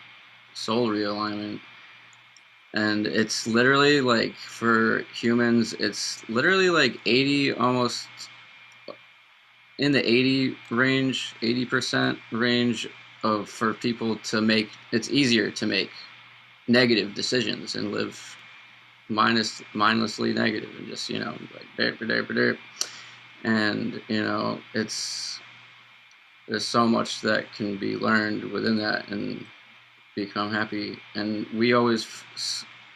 soul realignment, and it's literally like for humans, it's literally like 80, almost in the 80 range, 80% range of for people to make it's easier to make negative decisions and live mindlessly negative and just like derp, derp, derp. And it's there's so much that can be learned within that and become happy. And we always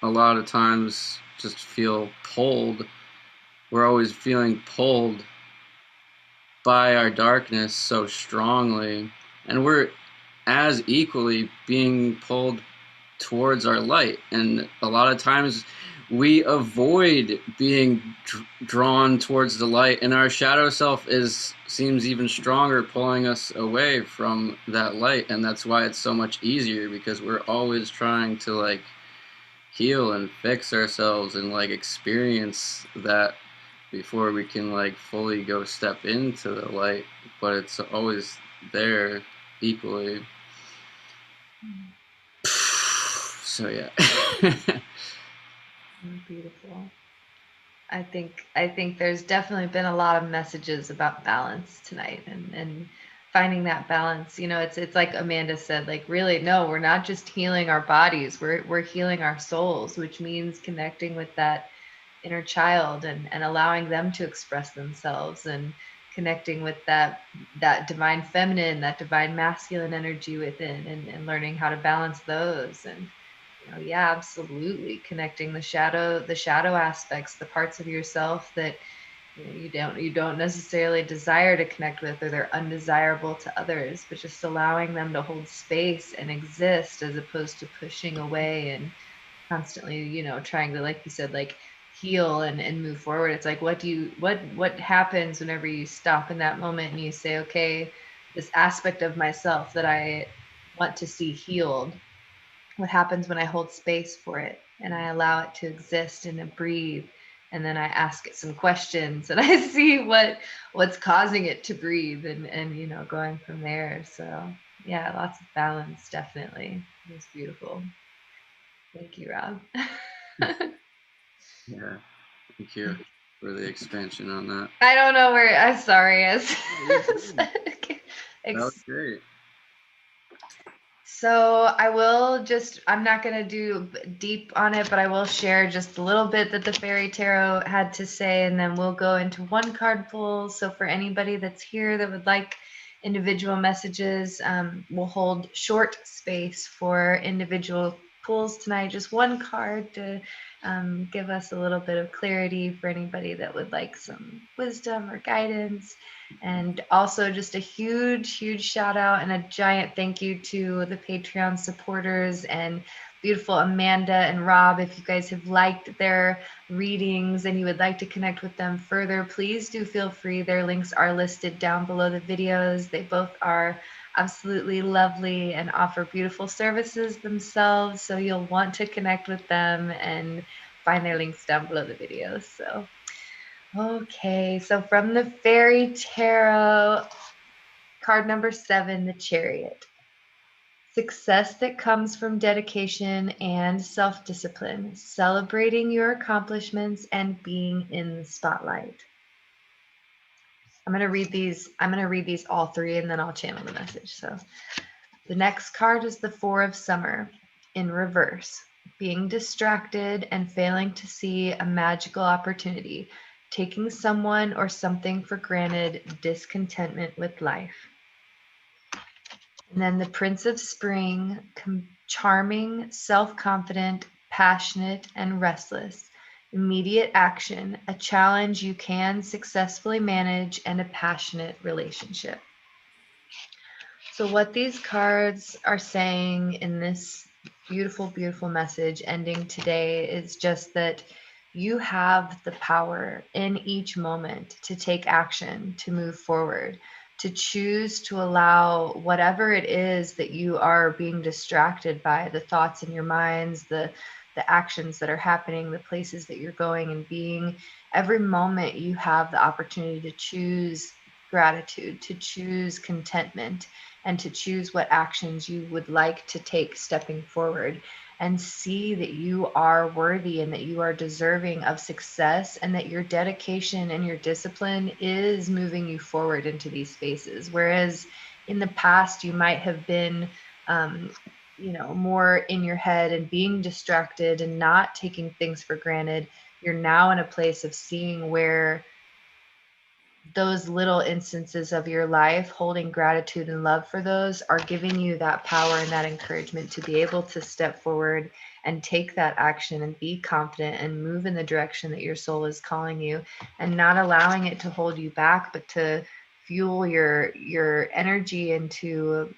a lot of times just feel pulled. We're always feeling pulled by our darkness so strongly, and we're as equally being pulled towards our light. And a lot of times we avoid being drawn towards the light, and our shadow self seems even stronger, pulling us away from that light. And that's why it's so much easier, because we're always trying to like heal and fix ourselves and like experience that before we can like fully go step into the light. But it's always there equally. So yeah. Beautiful. I think there's definitely been a lot of messages about balance tonight, and finding that balance. You know, it's like Amanda said, like really, no, we're not just healing our bodies, we're healing our souls, which means connecting with that inner child and allowing them to express themselves, and connecting with that divine feminine, that divine masculine energy within, and learning how to balance those. And yeah, absolutely, connecting the shadow aspects, the parts of yourself that you don't necessarily desire to connect with, or they're undesirable to others, but just allowing them to hold space and exist, as opposed to pushing away and constantly trying to, like you said, like heal and move forward. It's like, what happens whenever you stop in that moment and you say, okay, this aspect of myself that I want to see healed, what happens when I hold space for it and I allow it to exist and to breathe, and then I ask it some questions and I see what's causing it to breathe, and going from there. So yeah, lots of balance, definitely. It was beautiful. Thank you, Rob. Yeah, thank you for the expansion on that. I don't know where, I'm sorry. That was great. So I'm not going to do deep on it, but I will share just a little bit that the Fairy Tarot had to say, and then we'll go into one card pull. So for anybody that's here that would like individual messages, we'll hold short space for individual pulls tonight. Just one card to give us a little bit of clarity for anybody that would like some wisdom or guidance. And also just a huge, huge shout out and a giant thank you to the Patreon supporters and beautiful Amanda and Rob. If you guys have liked their readings and you would like to connect with them further, please do feel free. Their links are listed down below the videos. They both are absolutely lovely and offer beautiful services themselves. So you'll want to connect with them and find their links down below the videos. So okay, so from the Fairy Tarot, card number 7, the Chariot. Success that comes from dedication and self-discipline, celebrating your accomplishments and being in the spotlight. I'm going to read these all three, and then I'll channel the message. So the next card is the Four of Summer in reverse. Being distracted and failing to see a magical opportunity, taking someone or something for granted, discontentment with life. And then the Prince of Spring, charming, self-confident, passionate, and restless. Immediate action, a challenge you can successfully manage, and a passionate relationship. So what these cards are saying in this beautiful, beautiful message ending today is just that you have the power in each moment to take action, to move forward, to choose to allow whatever it is that you are being distracted by, the thoughts in your minds, the actions that are happening, the places that you're going and being. Every moment you have the opportunity to choose gratitude, to choose contentment, and to choose what actions you would like to take stepping forward, and see that you are worthy and that you are deserving of success, and that your dedication and your discipline is moving you forward into these spaces. Whereas in the past, you might have been, more in your head and being distracted and not taking things for granted. You're now in a place of seeing where those little instances of your life, holding gratitude and love for those, are giving you that power and that encouragement to be able to step forward and take that action and be confident and move in the direction that your soul is calling you, and not allowing it to hold you back, but to fuel your energy into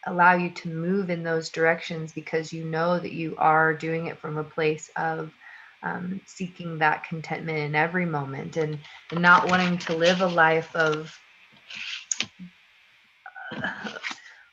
allow you to move in those directions, because you know that you are doing it from a place of seeking that contentment in every moment, and not wanting to live a life of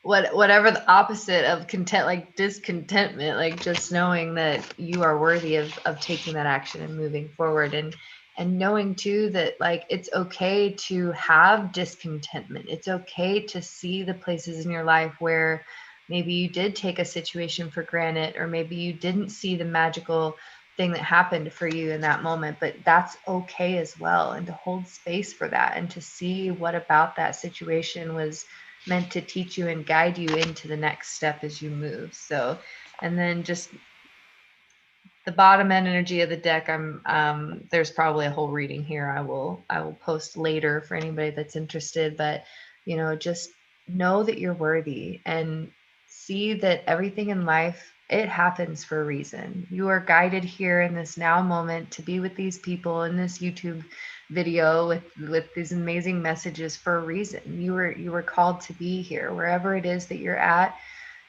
whatever the opposite of content, like discontentment, like just knowing that you are worthy of taking that action and moving forward, and knowing too that like it's okay to have discontentment. It's okay to see the places in your life where maybe you did take a situation for granted, or maybe you didn't see the magical thing that happened for you in that moment, but that's okay as well. And to hold space for that, and to see what about that situation was meant to teach you and guide you into the next step as you move. So, and then just the bottom end energy of the deck, I'm there's probably a whole reading here I will post later for anybody that's interested, but just know that you're worthy, and see that everything in life, it happens for a reason. You are guided here in this now moment to be with these people in this YouTube video with these amazing messages for a reason. You were called to be here. Wherever it is that you're at,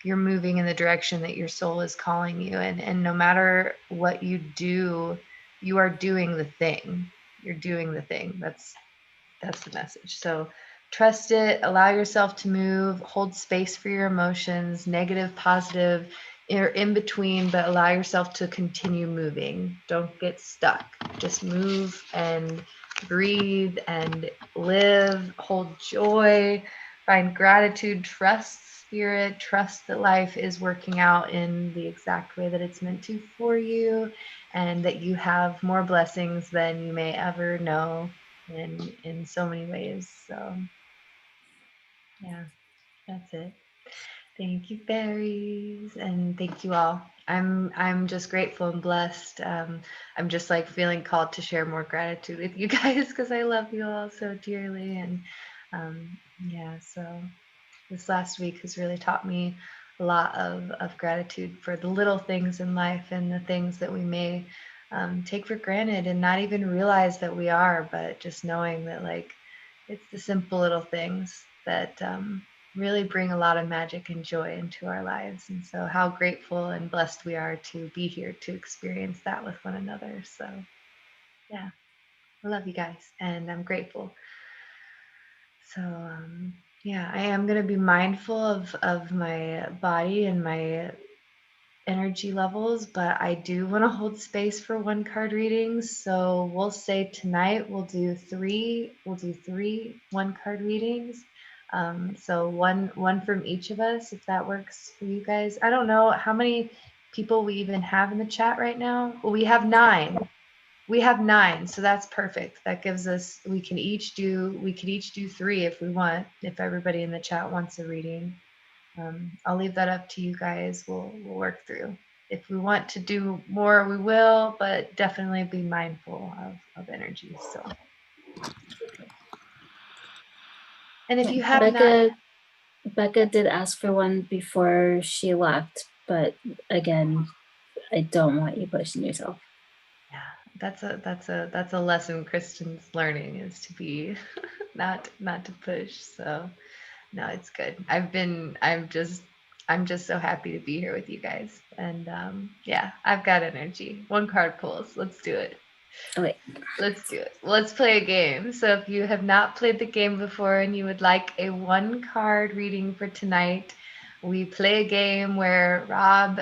you're moving in the direction that your soul is calling you, and no matter what you do, you are doing the thing. You're doing the thing. That's the message. So trust it, allow yourself to move, hold space for your emotions, negative, positive, or in between, but allow yourself to continue moving. Don't get stuck. Just move and breathe and live, hold joy, find gratitude, trust spirit, trust that life is working out in the exact way that it's meant to for you, and that you have more blessings than you may ever know in so many ways. So yeah, that's it. Thank you, fairies, and thank you all. I'm just grateful and blessed. I'm just like feeling called to share more gratitude with you guys, because I love you all so dearly. And yeah, so this last week has really taught me a lot of gratitude for the little things in life, and the things that we may take for granted and not even realize that we are, but just knowing that like it's the simple little things that really bring a lot of magic and joy into our lives. And so how grateful and blessed we are to be here to experience that with one another. So yeah, I love you guys, and I'm grateful. So yeah, I am going to be mindful of my body and my energy levels, but I do want to hold space for one card readings. So we'll say tonight we'll do three one card readings. So one from each of us, if that works for you guys. I don't know how many people we even have in the chat right now. Well, we have 9. We have 9, so that's perfect. That gives us, we could each do 3 if we want, if everybody in the chat wants a reading. I'll leave that up to you guys. We'll work through. If we want to do more, we will, but definitely be mindful of energy. So, and if you have not, Becca did ask for one before she left, but again, I don't want you pushing yourself. yeah, that's a lesson Kristen's learning, is to be not to push. So no, it's good. I'm just so happy to be here with you guys. And yeah, I've got energy. One card pulls. Let's do it. Okay. Let's do it. Let's play a game. So if you have not played the game before and you would like a one card reading for tonight, we play a game where Rob,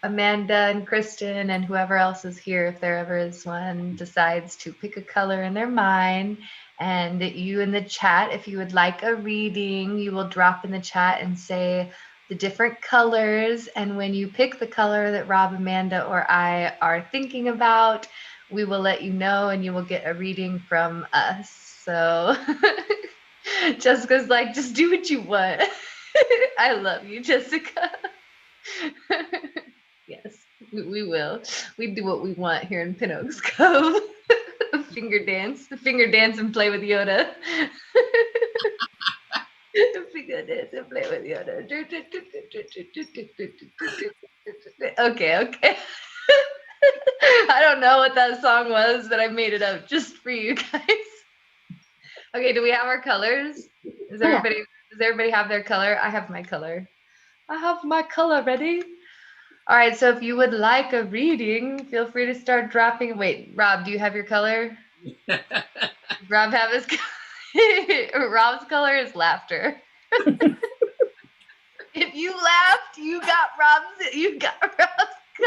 Amanda, and Kristen, and whoever else is here, if there ever is one, decides to pick a color in their mind. And you in the chat, if you would like a reading, you will drop in the chat and say the different colors. And when you pick the color that Rob, Amanda, or I are thinking about, we will let you know, and you will get a reading from us. So Jessica's like, just do what you want. I love you, Jessica. Yes, we will. We do what we want here in Pin Oaks Cove. Finger dance and play with Yoda. Finger dance and play with Yoda. Okay. I don't know what that song was, but I made it up just for you guys. Okay, do we have our colors? Does everybody have their color? I have my color. I have my color ready. All right, so if you would like a reading, feel free to start dropping. Wait, Rob, do you have your color? Rob have his Rob's color is laughter. If you laughed, you got Rob's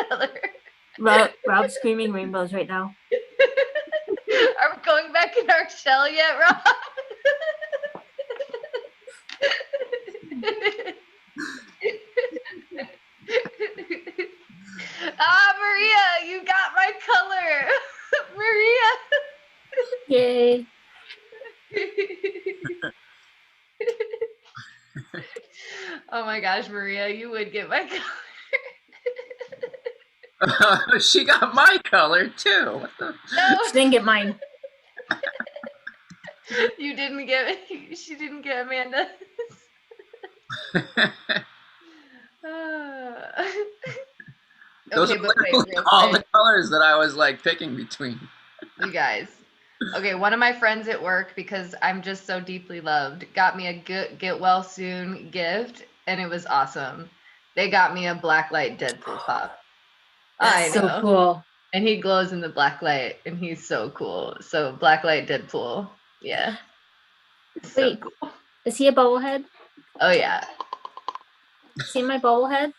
color. Rob's screaming rainbows right now. Are we going back in our shell yet, Rob? Maria, you got my color. Maria. Yay. Oh my gosh, Maria, you would get my color. She got my color too. What the? No. She didn't get mine. You didn't get. She didn't get Amanda's. Those Okay, are but wait, literally real all quick. the colors that I was like picking between. You guys. Okay, one of my friends at work, because I'm just so deeply loved, got me a get well soon gift, and it was awesome. They got me a blacklight Deadpool pop. I That's know. so cool. And he glows in the black light, and he's so cool. So blacklight Deadpool, yeah. So Wait, cool. is he a bobblehead? Oh yeah. See my bobblehead?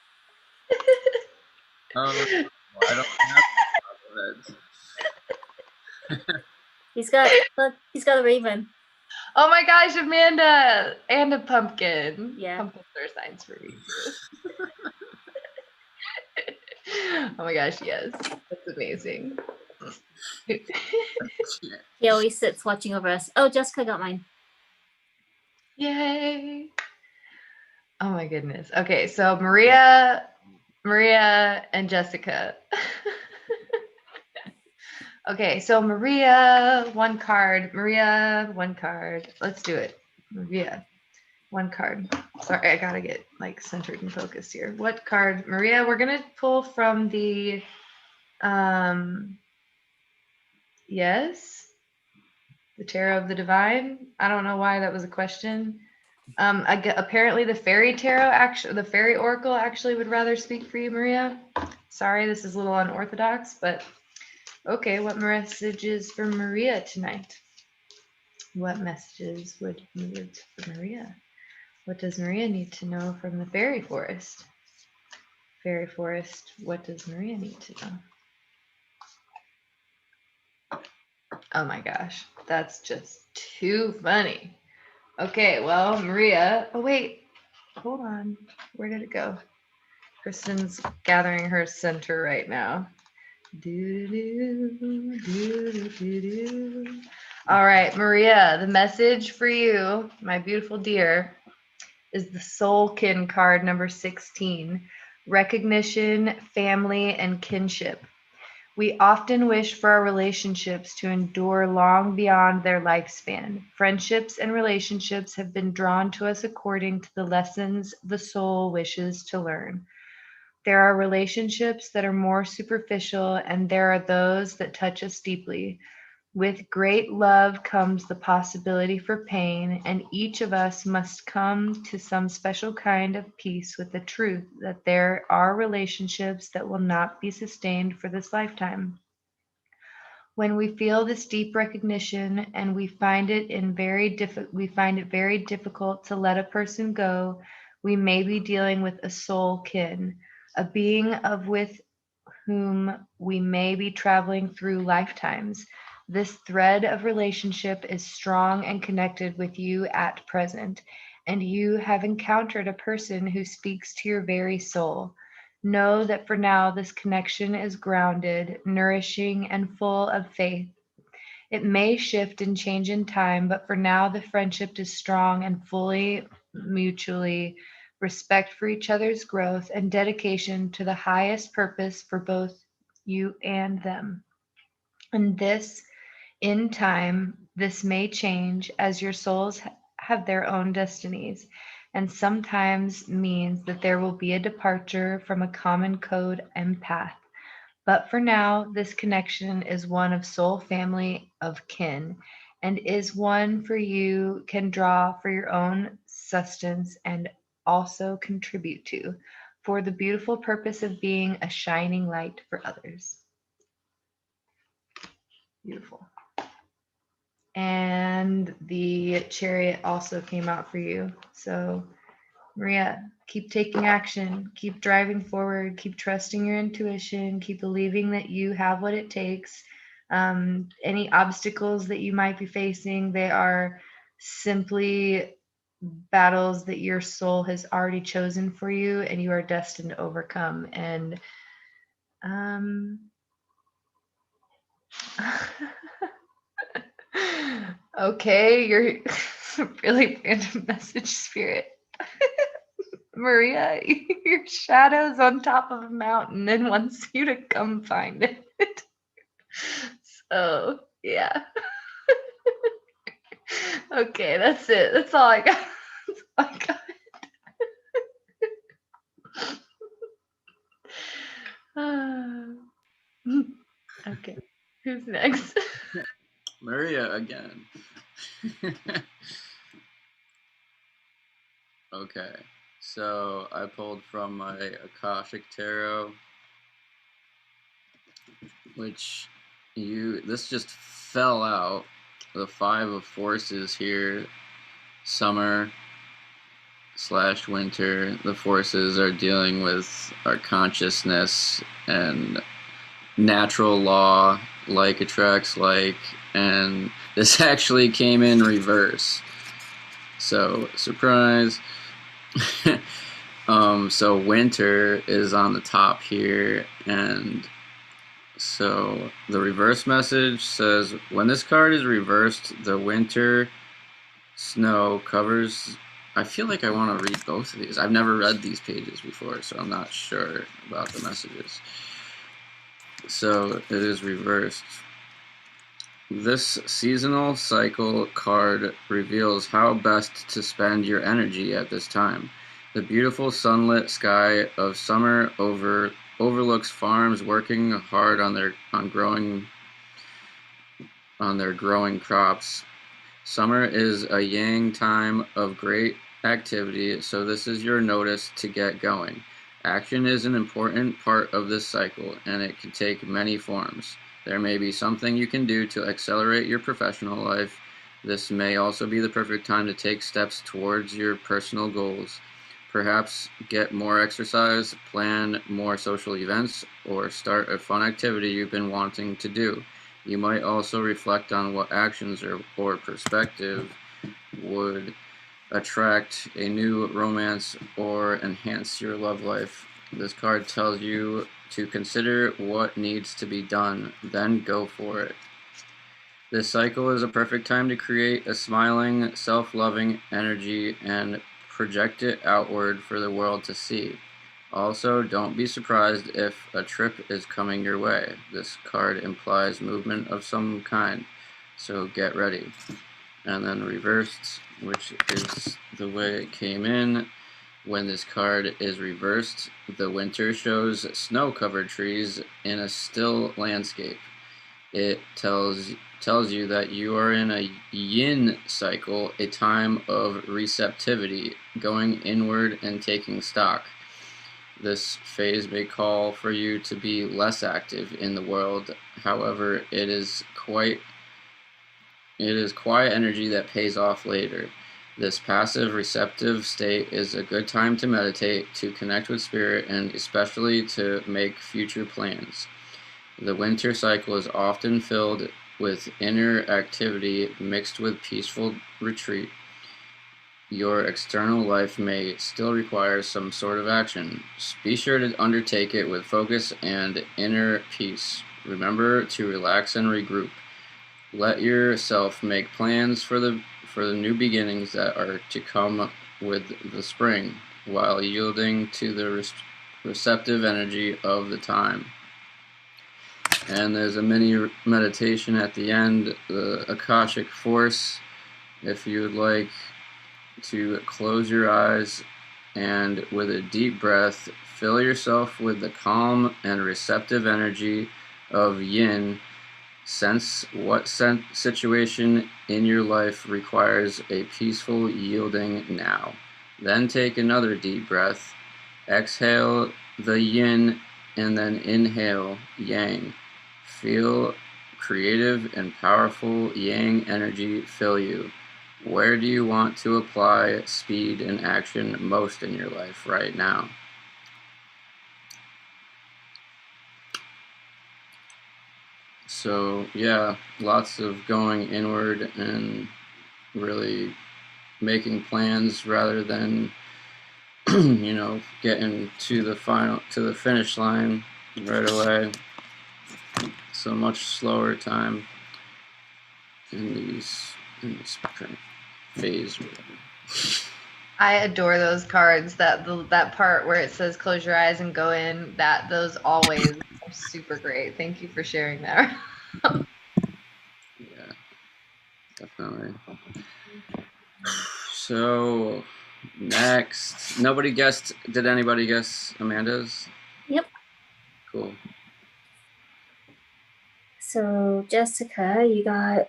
I don't have bobbleheads. He's got a raven. Oh my gosh, Amanda, and a pumpkin. Yeah. Pumpkins are signs for me. Oh my gosh, yes, that's amazing. He always sits watching over us. Oh, Jessica got mine. Yay! Oh my goodness. Okay, so Maria, and Jessica. Okay, so Maria, one card. Maria, one card. Let's do it. Maria, one card. Sorry, I gotta get like centered and focused here. What card? Maria, we're gonna pull from the yes, the Tarot of the Divine. I don't know why that was a question. Apparently the Fairy Tarot, the Fairy Oracle actually would rather speak for you, Maria. Sorry, this is a little unorthodox, but okay, what messages for Maria tonight? What messages would you give for Maria? What does Maria need to know from the Fairy Forest? Fairy Forest, what does Maria need to know? Oh my gosh, that's just too funny. Okay, well, Maria, oh wait, hold on. Where did it go? Kristen's gathering her center right now. All right, Maria, the message for you, my beautiful dear, is the Soulkin card number 16, recognition, family, and kinship. We often wish for our relationships to endure long beyond their lifespan. Friendships and relationships have been drawn to us according to the lessons the soul wishes to learn. There are relationships that are more superficial, and there are those that touch us deeply. With great love comes the possibility for pain, and each of us must come to some special kind of peace with the truth that there are relationships that will not be sustained for this lifetime. When we feel this deep recognition and we find it very difficult to let a person go, we may be dealing with a soul kin, a being of with whom we may be traveling through lifetimes. This thread of relationship is strong and connected with you at present, and you have encountered a person who speaks to your very soul. Know that for now this connection is grounded, nourishing, and full of faith. It may shift and change in time, but for now the friendship is strong and fully mutually respect for each other's growth and dedication to the highest purpose for both you and them. And this, in time, this may change as your souls have their own destinies, and sometimes means that there will be a departure from a common code and path. But for now, this connection is one of soul family of kin, and is one for you can draw for your own sustenance and also contribute to, for the beautiful purpose of being a shining light for others. Beautiful. And the Chariot also came out for you. So, Maria, keep taking action, keep driving forward, keep trusting your intuition, keep believing that you have what it takes. Any obstacles that you might be facing, they are simply battles that your soul has already chosen for you and you are destined to overcome. And okay, you're really random message, Spirit. Maria, your shadow's on top of a mountain and wants you to come find it. So, yeah. Okay, that's it. That's all I got. That's all I got. Okay, who's next? Maria again. Okay, so I pulled from my Akashic Tarot, which this just fell out. The Five of Forces here, summer / winter. The forces are dealing with our consciousness and natural law, like attracts like, and this actually came in reverse. So, surprise. So winter is on the top here, and so the reverse message says, when this card is reversed, the winter snow covers. I feel like I want to read both of these. I've never read these pages before, so I'm not sure about the messages. So it is reversed. This seasonal cycle card reveals how best to spend your energy at this time. The beautiful sunlit sky of summer overlooks farms working hard on their growing crops. Summer is a yang time of great activity, so this is your notice to get going. Action is an important part of this cycle, and it can take many forms. There may be something you can do to accelerate your professional life. This may also be the perfect time to take steps towards your personal goals. Perhaps get more exercise, plan more social events, or start a fun activity you've been wanting to do. You might also reflect on what actions or perspective would attract a new romance or enhance your love life. This card tells you to consider what needs to be done, then go for it. This cycle is a perfect time to create a smiling, self-loving energy and project it outward for the world to see. Also, don't be surprised if a trip is coming your way. This card implies movement of some kind, so get ready. And then reversed, which is the way it came in. When this card is reversed, the winter shows snow-covered trees in a still landscape. It tells you that you are in a yin cycle, a time of receptivity, going inward and taking stock. This phase may call for you to be less active in the world. However, it is quiet energy that pays off later. This passive, receptive state is a good time to meditate, to connect with spirit, and especially to make future plans. The winter cycle is often filled with inner activity mixed with peaceful retreat. Your external life may still require some sort of action. Be sure to undertake it with focus and inner peace. Remember to relax and regroup. Let yourself make plans for the new beginnings that are to come with the spring, while yielding to the receptive energy of the time. And there's a mini meditation at the end, the Akashic Force. If you would like to close your eyes and with a deep breath, fill yourself with the calm and receptive energy of yin. Sense what situation in your life requires a peaceful yielding now. Then take another deep breath. Exhale the yin and then inhale yang. Feel creative and powerful yang energy fill you. Where do you want to apply speed and action most in your life right now? So yeah, lots of going inward and really making plans rather than getting to the finish line right away. So much slower time in this current phase. I adore those cards. That part where it says close your eyes and go in. Those always are super great. Thank you for sharing that. Yeah, definitely. So next, nobody guessed. Did anybody guess Amanda's? Yep. Cool. So Jessica, you got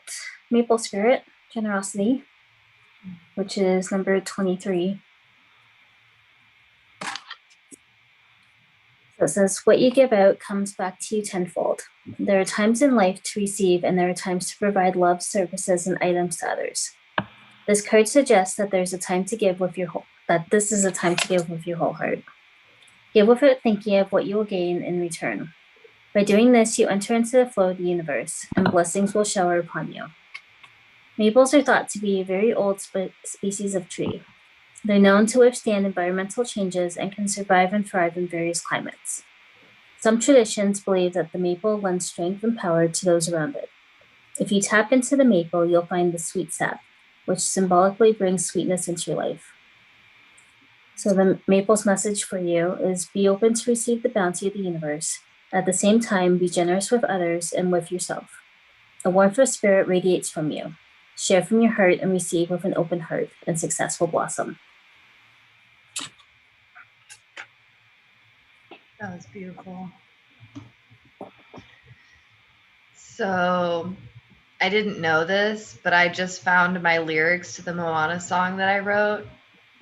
Maple Spirit, Generosity, which is number 23. So it says, what you give out comes back to you tenfold. There are times in life to receive, and there are times to provide love, services, and items to others. This card suggests that there's a time to give with your this is a time to give with your whole heart. Give without thinking of what you will gain in return. By doing this, you enter into the flow of the universe, and blessings will shower upon you. Maples are thought to be a very old species of tree. They're known to withstand environmental changes and can survive and thrive in various climates. Some traditions believe that the maple lends strength and power to those around it. If you tap into the maple, you'll find the sweet sap, which symbolically brings sweetness into your life. So the maple's message for you is be open to receive the bounty of the universe. At the same time, be generous with others and with yourself. A warmth of spirit radiates from you. Share from your heart and receive with an open heart, and success will blossom. That was beautiful. So I didn't know this, but I just found my lyrics to the Moana song that I wrote,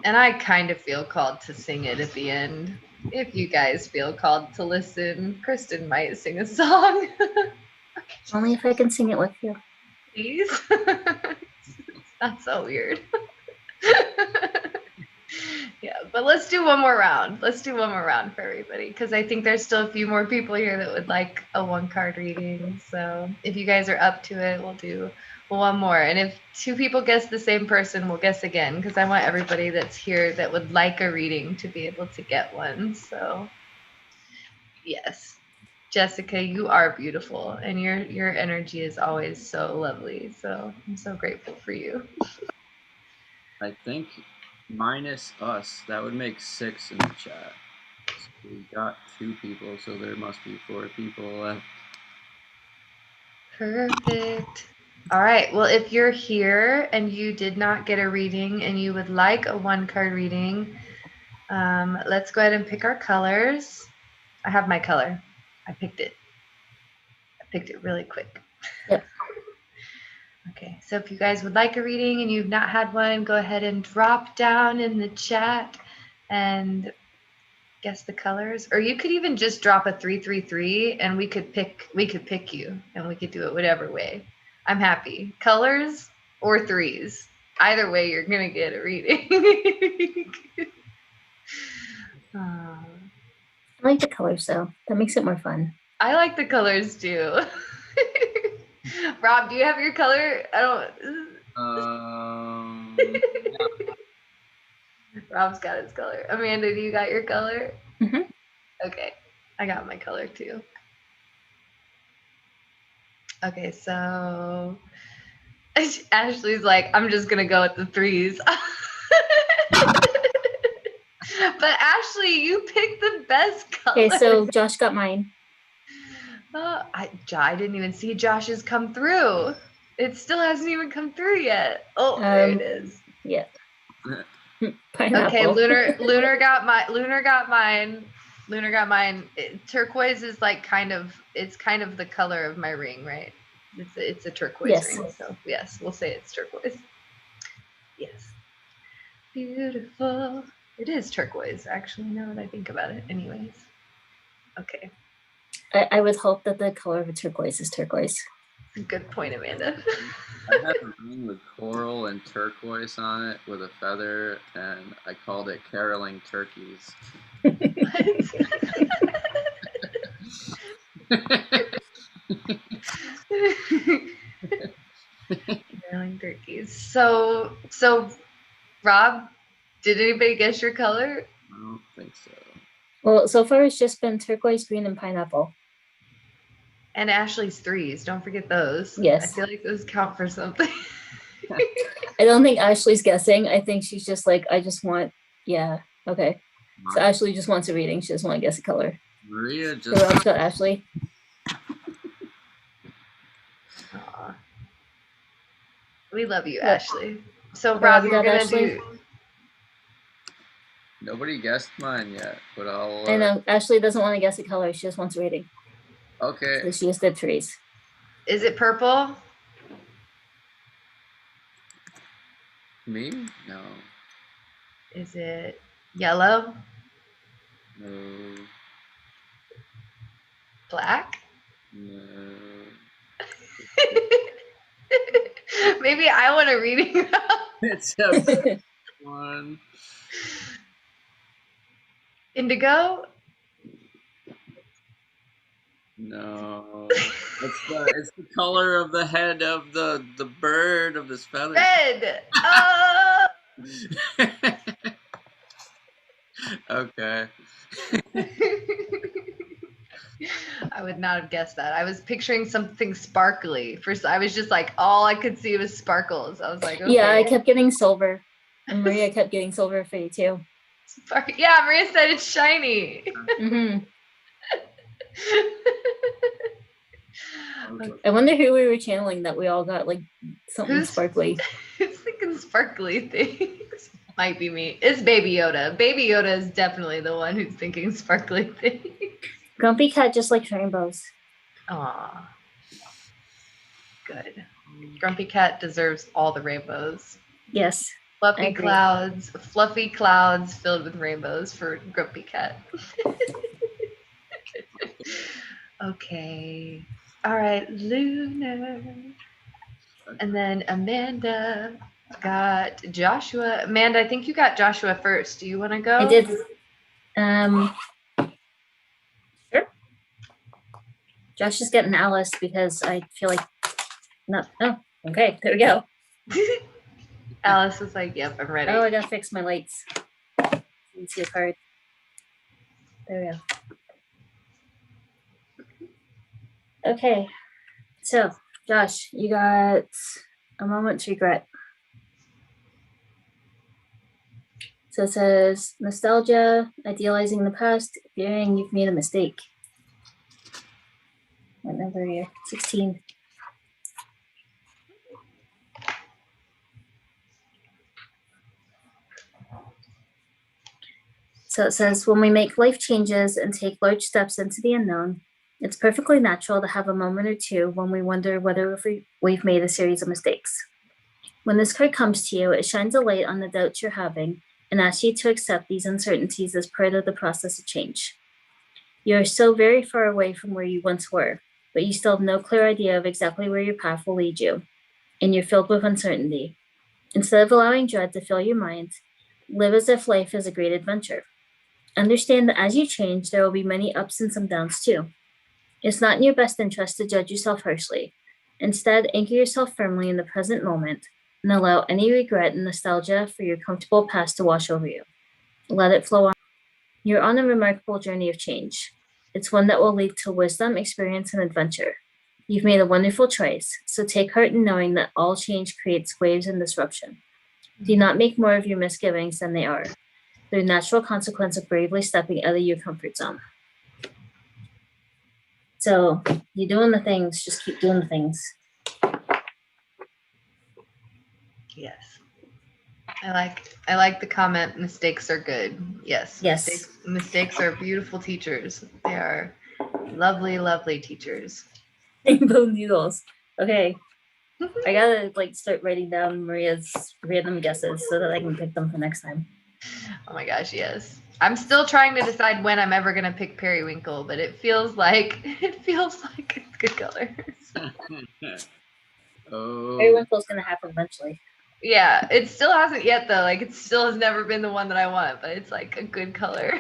and I kind of feel called to sing it at the end. If you guys feel called to listen, Kristen might sing a song. Only if I can sing it with you. Please. That's so weird. Yeah, but let's do one more round. Let's do one more round for everybody, because I think there's still a few more people here that would like a one-card reading. So if you guys are up to it, we'll do one more. And if two people guess the same person, we'll guess again, because I want everybody that's here that would like a reading to be able to get one. So yes, Jessica, you are beautiful, and your energy is always so lovely. So I'm so grateful for you. I think minus us, that would make 6 in the chat. So we got 2 people, so there must be 4 people left. Perfect. All right. Well, if you're here and you did not get a reading and you would like a one-card reading, let's go ahead and pick our colors. I have my color. I picked it. I picked it really quick. Yep. Okay. So if you guys would like a reading and you've not had one, go ahead and drop down in the chat and guess the colors. Or you could even just drop a 333 and we could pick you and we could do it whatever way. I'm happy. Colors or threes. Either way, you're going to get a reading. I like the colors, though. That makes it more fun. I like the colors, too. Rob, do you have your color? I don't... Rob's got his color. Amanda, do you got your color? Mm-hmm. Okay. I got my color, too. Okay, so... Ashley's like, I'm just going to go with the threes. But Ashley, you picked the best color. Okay, so Josh got mine. I didn't even see Josh's come through. It still hasn't even come through yet. Oh, there it is. Yeah. Pineapple. Okay, Lunar got mine. Lunar got mine. Turquoise is like kind of the color of my ring, right? It's a turquoise ring. So yes, we'll say it's turquoise. Yes. Beautiful. It is turquoise, actually, now that I think about it. Anyways. Okay. I would hope that the color of a turquoise is turquoise. Good point, Amanda. I had a ring with coral and turquoise on it with a feather, and I called it caroling turkeys. Caroling turkeys. So Rob, did anybody guess your color? I don't think so. Well, so far it's just been turquoise, green, and pineapple. And Ashley's threes. Don't forget those. Yes. I feel like those count for something. I don't think Ashley's guessing. I think she's just like, I just want, yeah, okay. So Ashley just wants a reading. She doesn't want to guess a color. Maria So Rob's just. got Ashley. Aw. We love you, Yeah. Ashley. So Rob, Rob, you you're got gonna Ashley? do. Nobody guessed mine yet, but I'll. I know Ashley doesn't want to guess a color. She just wants a reading. Okay. So she just did threes. Is it purple? Me? No. Is it yellow? No. Black? No. Maybe I want a reading. It's a one. Indigo? No. It's the color of the head of the bird of this feather. Red. Oh. Okay. I would not have guessed that. I was picturing something sparkly. First, I was just like, all I could see was sparkles. I was like, okay. Yeah, I kept getting silver. And Maria kept getting silver for you too. Yeah, Maria said it's shiny. Mm-hmm. I wonder who we were channeling that we all got like something sparkly. Who's thinking sparkly things? Might be me. It's Baby Yoda. Baby Yoda is definitely the one who's thinking sparkly things. Grumpy Cat just likes rainbows. Aw. Good. Grumpy Cat deserves all the rainbows. Yes. Fluffy clouds filled with rainbows for Grumpy Cat. Okay. All right, Lunar. And then Amanda got Joshua. Amanda, I think you got Joshua first. Do you want to go? I did. Sure. Josh is getting Alice because I feel like not. Oh, okay. There we go. Alice was like, "Yep, I'm ready." Oh, I gotta fix my lights. You can see a card. There we go. Okay, so Josh, you got a moment to regret. So it says nostalgia, idealizing the past, fearing you've made a mistake. What number are you? 16. So it says, when we make life changes and take large steps into the unknown, it's perfectly natural to have a moment or two when we wonder whether we've made a series of mistakes. When this card comes to you, it shines a light on the doubts you're having and asks you to accept these uncertainties as part of the process of change. You are still very far away from where you once were, but you still have no clear idea of exactly where your path will lead you, and you're filled with uncertainty. Instead of allowing dread to fill your mind, live as if life is a great adventure. Understand that as you change, there will be many ups and some downs too. It's not in your best interest to judge yourself harshly. Instead, anchor yourself firmly in the present moment and allow any regret and nostalgia for your comfortable past to wash over you. Let it flow on. You're on a remarkable journey of change. It's one that will lead to wisdom, experience, and adventure. You've made a wonderful choice, so take heart in knowing that all change creates waves and disruption. Do not make more of your misgivings than they are. They're a natural consequence of bravely stepping out of your comfort zone. So you're doing the things, just keep doing the things. Yes. I like the comment, mistakes are good. Yes. Yes. Mistakes are beautiful teachers. They are lovely, lovely teachers. Rainbow noodles. Okay. I gotta like start writing down Maria's random guesses so that I can pick them for next time. Oh my gosh, yes. I'm still trying to decide when I'm ever gonna pick periwinkle, but it feels like it's good color. Oh, Periwinkle's gonna happen eventually. Yeah, it still hasn't yet though. Like it still has never been the one that I want, but it's like a good color.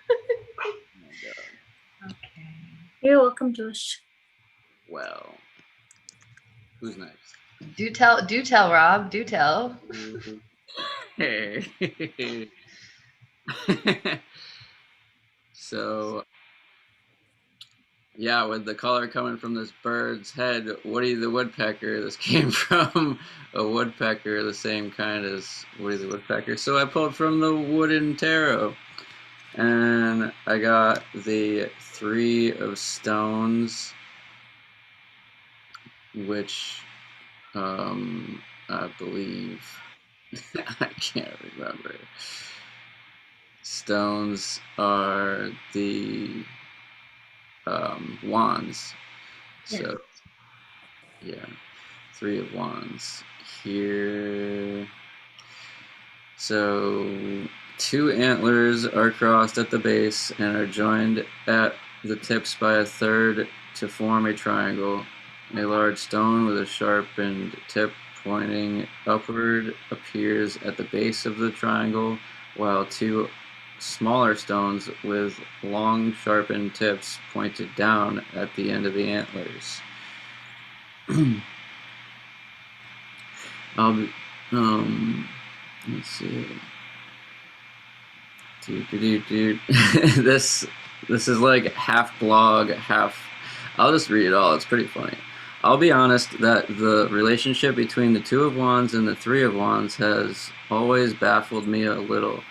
my God. Okay. You're welcome, Josh. Well, who's next? Do tell, Rob. Do tell. Hey. So, yeah, with the color coming from this bird's head, Woody the Woodpecker, this came from a woodpecker, the same kind as Woody the Woodpecker. So I pulled from the Wooden Tarot, and I got the Three of Stones, which I believe, I can't remember. Stones are the wands. So, yeah, Three of Wands here. So, two antlers are crossed at the base and are joined at the tips by a third to form a triangle. A large stone with a sharpened tip pointing upward appears at the base of the triangle, while two smaller stones with long sharpened tips pointed down at the end of the antlers. Let's see. This is like half blog, half. I'll just read it all. It's pretty funny. I'll be honest that the relationship between the Two of Wands and the Three of Wands has always baffled me a little.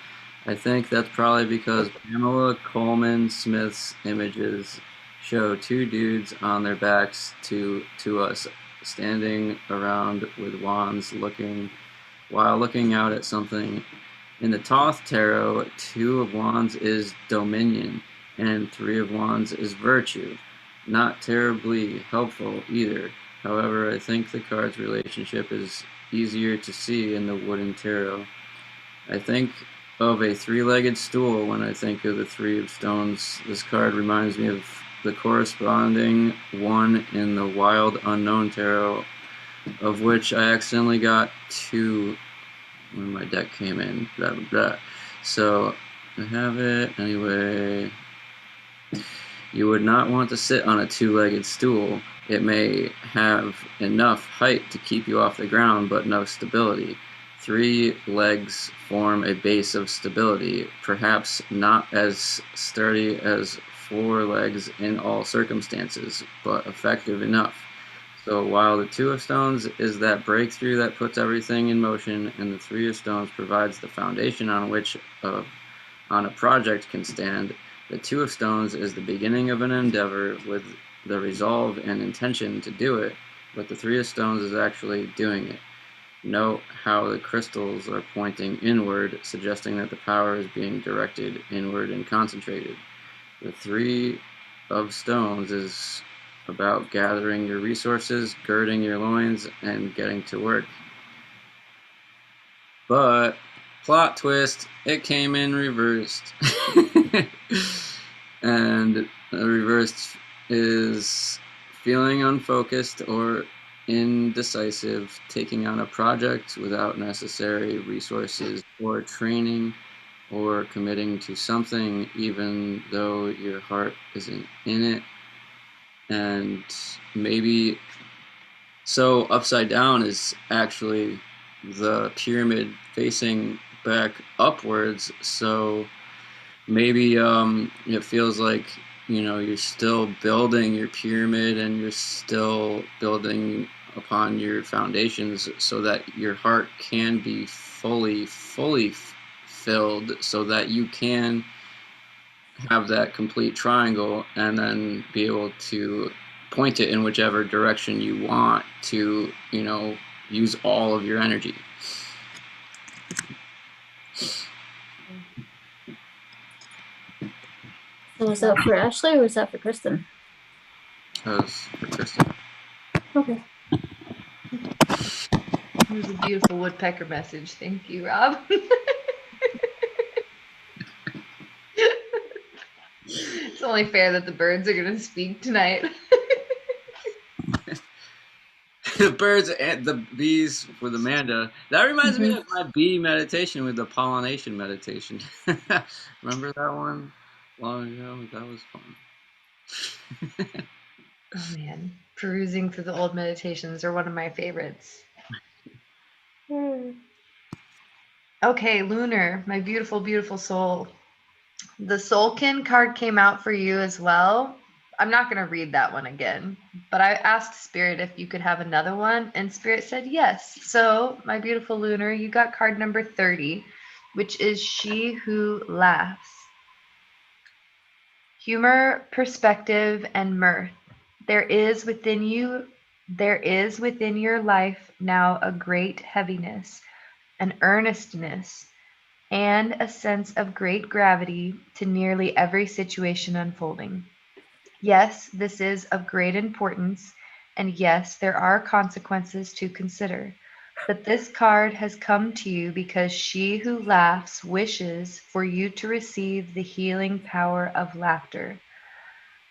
I think that's probably because Pamela Coleman Smith's images show two dudes on their backs to us, standing around with wands, looking out at something. In the Thoth Tarot, Two of Wands is dominion, and Three of Wands is virtue. Not terribly helpful either. However, I think the card's relationship is easier to see in the Wooden Tarot. I think of a three-legged stool when I think of the Three of Stones. This card reminds me of the corresponding one in the Wild Unknown Tarot, of which I accidentally got two when my deck came in, blah, blah, blah. So I have it anyway. You would not want to sit on a two-legged stool. It may have enough height to keep you off the ground, but no stability. Three legs form a base of stability, perhaps not as sturdy as four legs in all circumstances, but effective enough. So while the Two of Stones is that breakthrough that puts everything in motion, and the Three of Stones provides the foundation on which on a project can stand, the Two of Stones is the beginning of an endeavor with the resolve and intention to do it, but the Three of Stones is actually doing it. Note how the crystals are pointing inward, suggesting that the power is being directed inward and concentrated. The Three of Stones is about gathering your resources, girding your loins, and getting to work. But, plot twist, it came in reversed. And the reversed is feeling unfocused or indecisive, taking on a project without necessary resources or training, or committing to something even though your heart isn't in it. And maybe so upside down is actually the pyramid facing back upwards, so maybe it feels like you're still building your pyramid and you're still building upon your foundations so that your heart can be fully filled, so that you can have that complete triangle and then be able to point it in whichever direction you want to, use all of your energy. So was that for Ashley or was that for Kristen? That was for Kristen. Okay. It was a beautiful woodpecker message. Thank you, Rob. It's only fair that the birds are going to speak tonight. The birds and the bees with Amanda. That reminds me of my bee meditation with the pollination meditation. Remember that one long ago? That was fun. Oh man, perusing through the old meditations are one of my favorites. Okay, Lunar, my beautiful, beautiful soul. The Soulkin card came out for you as well. I'm not going to read that one again, but I asked Spirit if you could have another one, and Spirit said yes. So, my beautiful Lunar, you got card number 30, which is She Who Laughs. Humor, perspective, and mirth. There is within your life now a great heaviness, an earnestness, and a sense of great gravity to nearly every situation unfolding. Yes, this is of great importance, and yes, there are consequences to consider. But this card has come to you because She Who Laughs wishes for you to receive the healing power of laughter,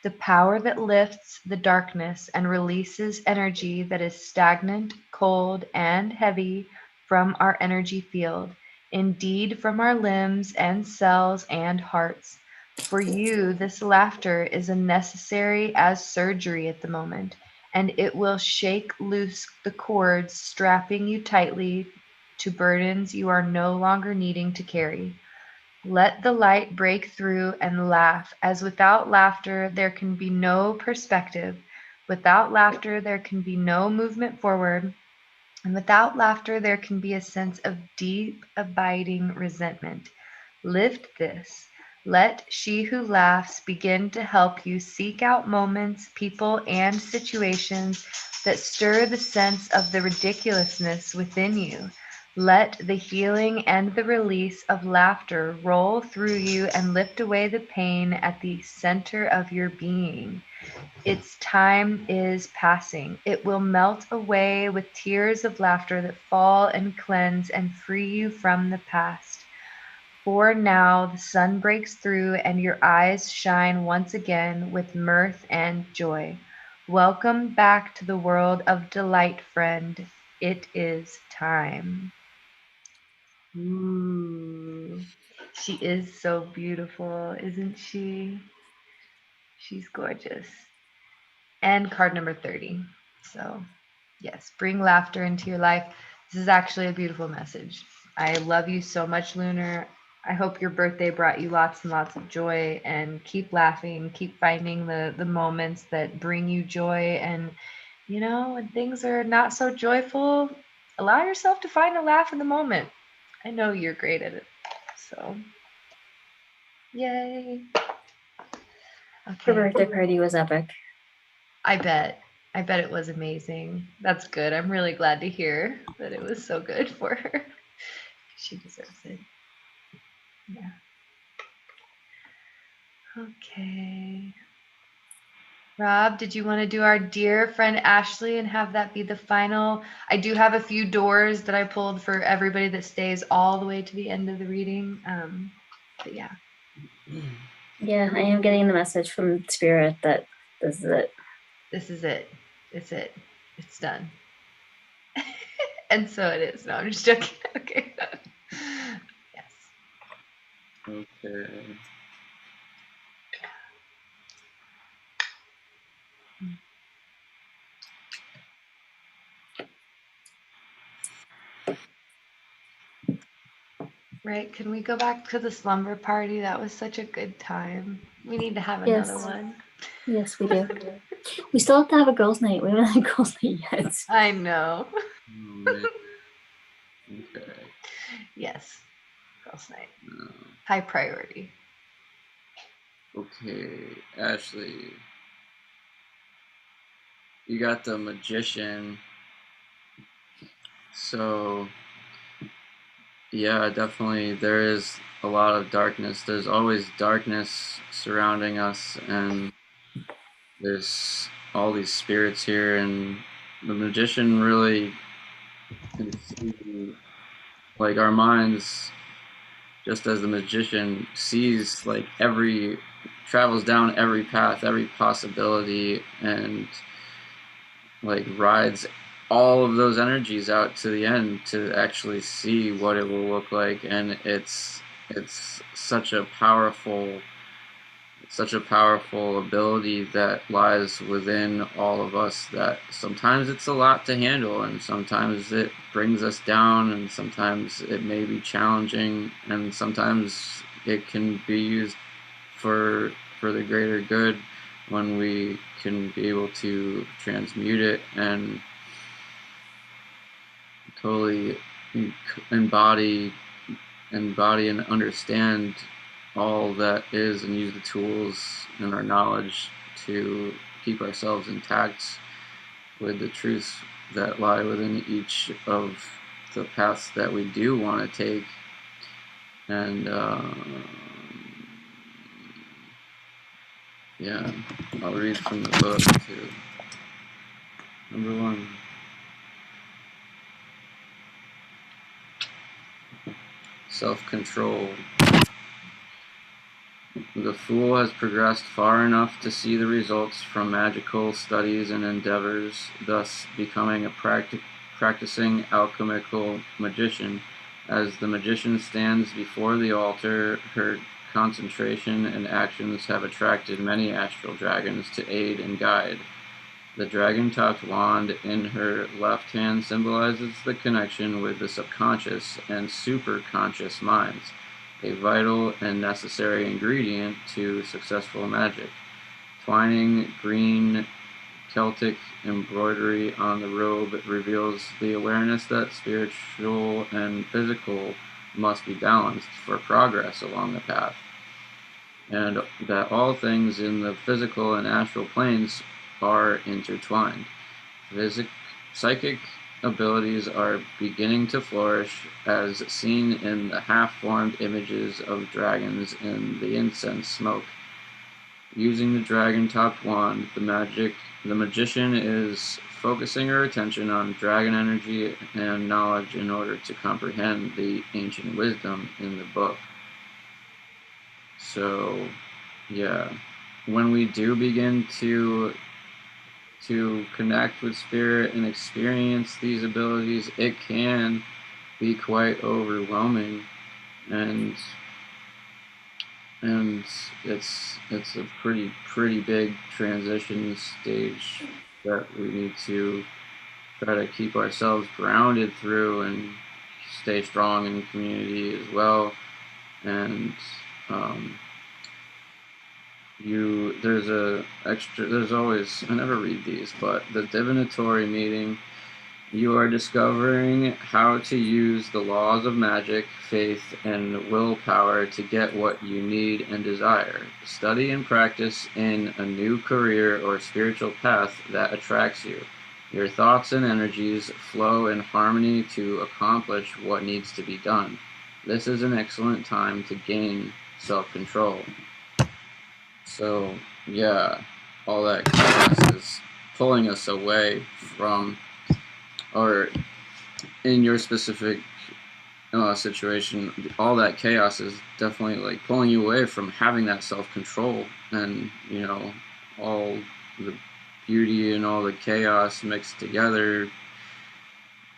the power that lifts the darkness and releases energy that is stagnant, cold, and heavy from our energy field, indeed from our limbs and cells and hearts. For you, this laughter is as necessary as surgery at the moment, and it will shake loose the cords strapping you tightly to burdens you are no longer needing to carry. Let the light break through and laugh, as without laughter there can be no perspective. Without laughter there can be no movement forward. And without laughter there can be a sense of deep, abiding resentment. Lift this. Let She Who Laughs begin to help you seek out moments, people, and situations that stir the sense of the ridiculousness within you. Let the healing and the release of laughter roll through you and lift away the pain at the center of your being. Its time is passing. It will melt away with tears of laughter that fall and cleanse and free you from the past. For now the sun breaks through and your eyes shine once again with mirth and joy. Welcome back to the world of delight, friend. It is time. Ooh, she is so beautiful, isn't she? She's gorgeous. And card number 30. So, yes, bring laughter into your life. This is actually a beautiful message. I love you so much, Lunar. I hope your birthday brought you lots and lots of joy, and keep laughing, keep finding the moments that bring you joy. And, you know, when things are not so joyful, allow yourself to find a laugh in the moment. I know you're great at it. So, yay. Her Okay. birthday party was epic. I bet. I bet it was amazing. That's good. I'm really glad to hear that it was so good for her. She deserves it. Yeah. Okay. Rob, did you want to do our dear friend Ashley and have that be the final? I do have a few doors that I pulled for everybody that stays all the way to the end of the reading. But yeah. Yeah, I am getting the message from Spirit that this is it. This is it. It's it. It's done. And so it is. No, I'm just joking. Okay. Yes. Okay. Right? Can we go back to the slumber party? That was such a good time. We need to have Yes. another one. Yes, we do. We still have to have a girls' night. We haven't had a girls' night yet. I know. Oh, man. Okay. Yes. Girls' night. No. High priority. Okay, Ashley. You got the Magician. So, yeah, definitely there is a lot of darkness. There's always darkness surrounding us, and there's all these spirits here, and the Magician really and see, like, our minds, just as the magician sees, like, travels down every path, every possibility, and like rides all of those energies out to the end to actually see what it will look like. And it's such a powerful ability that lies within all of us, that sometimes it's a lot to handle, and sometimes it brings us down, and sometimes it may be challenging, and sometimes it can be used for the greater good when we can be able to transmute it and totally embody and understand all that is, and use the tools and our knowledge to keep ourselves intact with the truths that lie within each of the paths that we do want to take. And yeah, I'll read from the book too. Number 1. Self-control. The fool has progressed far enough to see the results from magical studies and endeavors, thus becoming a practicing alchemical magician. As the magician stands before the altar, her concentration and actions have attracted many astral dragons to aid and guide. The dragon-topped wand in her left hand symbolizes the connection with the subconscious and superconscious minds, a vital and necessary ingredient to successful magic. Twining green Celtic embroidery on the robe reveals the awareness that spiritual and physical must be balanced for progress along the path, and that all things in the physical and astral planes are intertwined. Psychic abilities are beginning to flourish, as seen in the half-formed images of dragons in the incense smoke. Using the dragon-topped wand, the magician is focusing her attention on dragon energy and knowledge in order to comprehend the ancient wisdom in the book. So, yeah, when we do begin to connect with spirit and experience these abilities, it can be quite overwhelming, and it's a pretty big transition stage that we need to try to keep ourselves grounded through and stay strong in community as well. And there's always, I never read these, but the divinatory meeting, you are discovering how to use the laws of magic, faith, and willpower to get what you need and desire. Study and practice in a new career or spiritual path that attracts you. Your thoughts and energies flow in harmony to accomplish what needs to be done. This is an excellent time to gain self-control. So, yeah, all that chaos is pulling us away from, or in your specific situation, all that chaos is definitely like pulling you away from having that self-control, and all the beauty and all the chaos mixed together,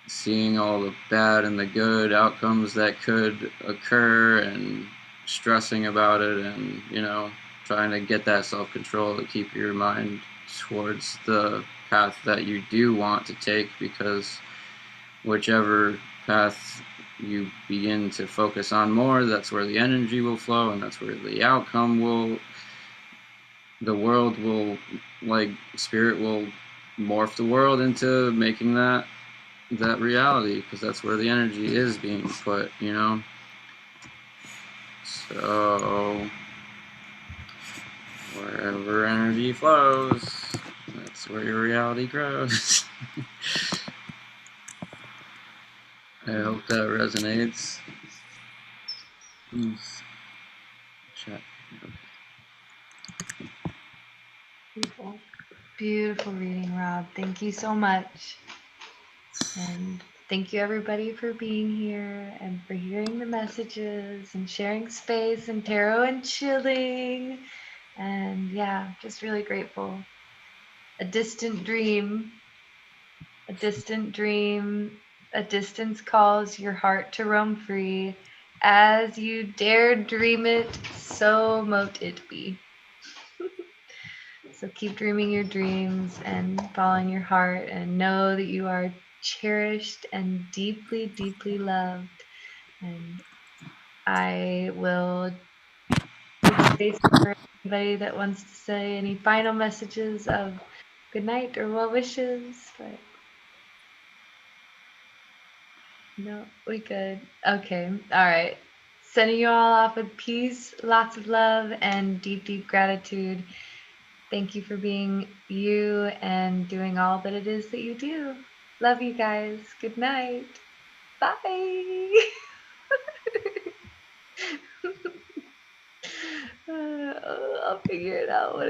seeing all the bad and the good outcomes that could occur, and stressing about it, and trying to get that self-control to keep your mind towards the path that you do want to take, because whichever path you begin to focus on more, that's where the energy will flow, and that's where the outcome the world will, like, spirit will morph the world into making that reality, because that's where the energy is being put, So wherever energy flows, that's where your reality grows. I hope that resonates. Chat. Beautiful reading, Rob. Thank you so much. And Thank you, everybody, for being here and for hearing the messages and sharing space and tarot and chilling. And yeah, just really grateful. A distant dream, a distant dream, a distance calls your heart to roam free. As you dare dream it, so mote it be. So keep dreaming your dreams and following your heart, and know that you are cherished and deeply, deeply loved. And I will make space for anybody that wants to say any final messages of good night or well wishes. But no, we good. Okay. All right. Sending you all off with peace, lots of love, and deep, deep gratitude. Thank you for being you and doing all that it is that you do. Love you guys. Good night. Bye. I'll figure it out.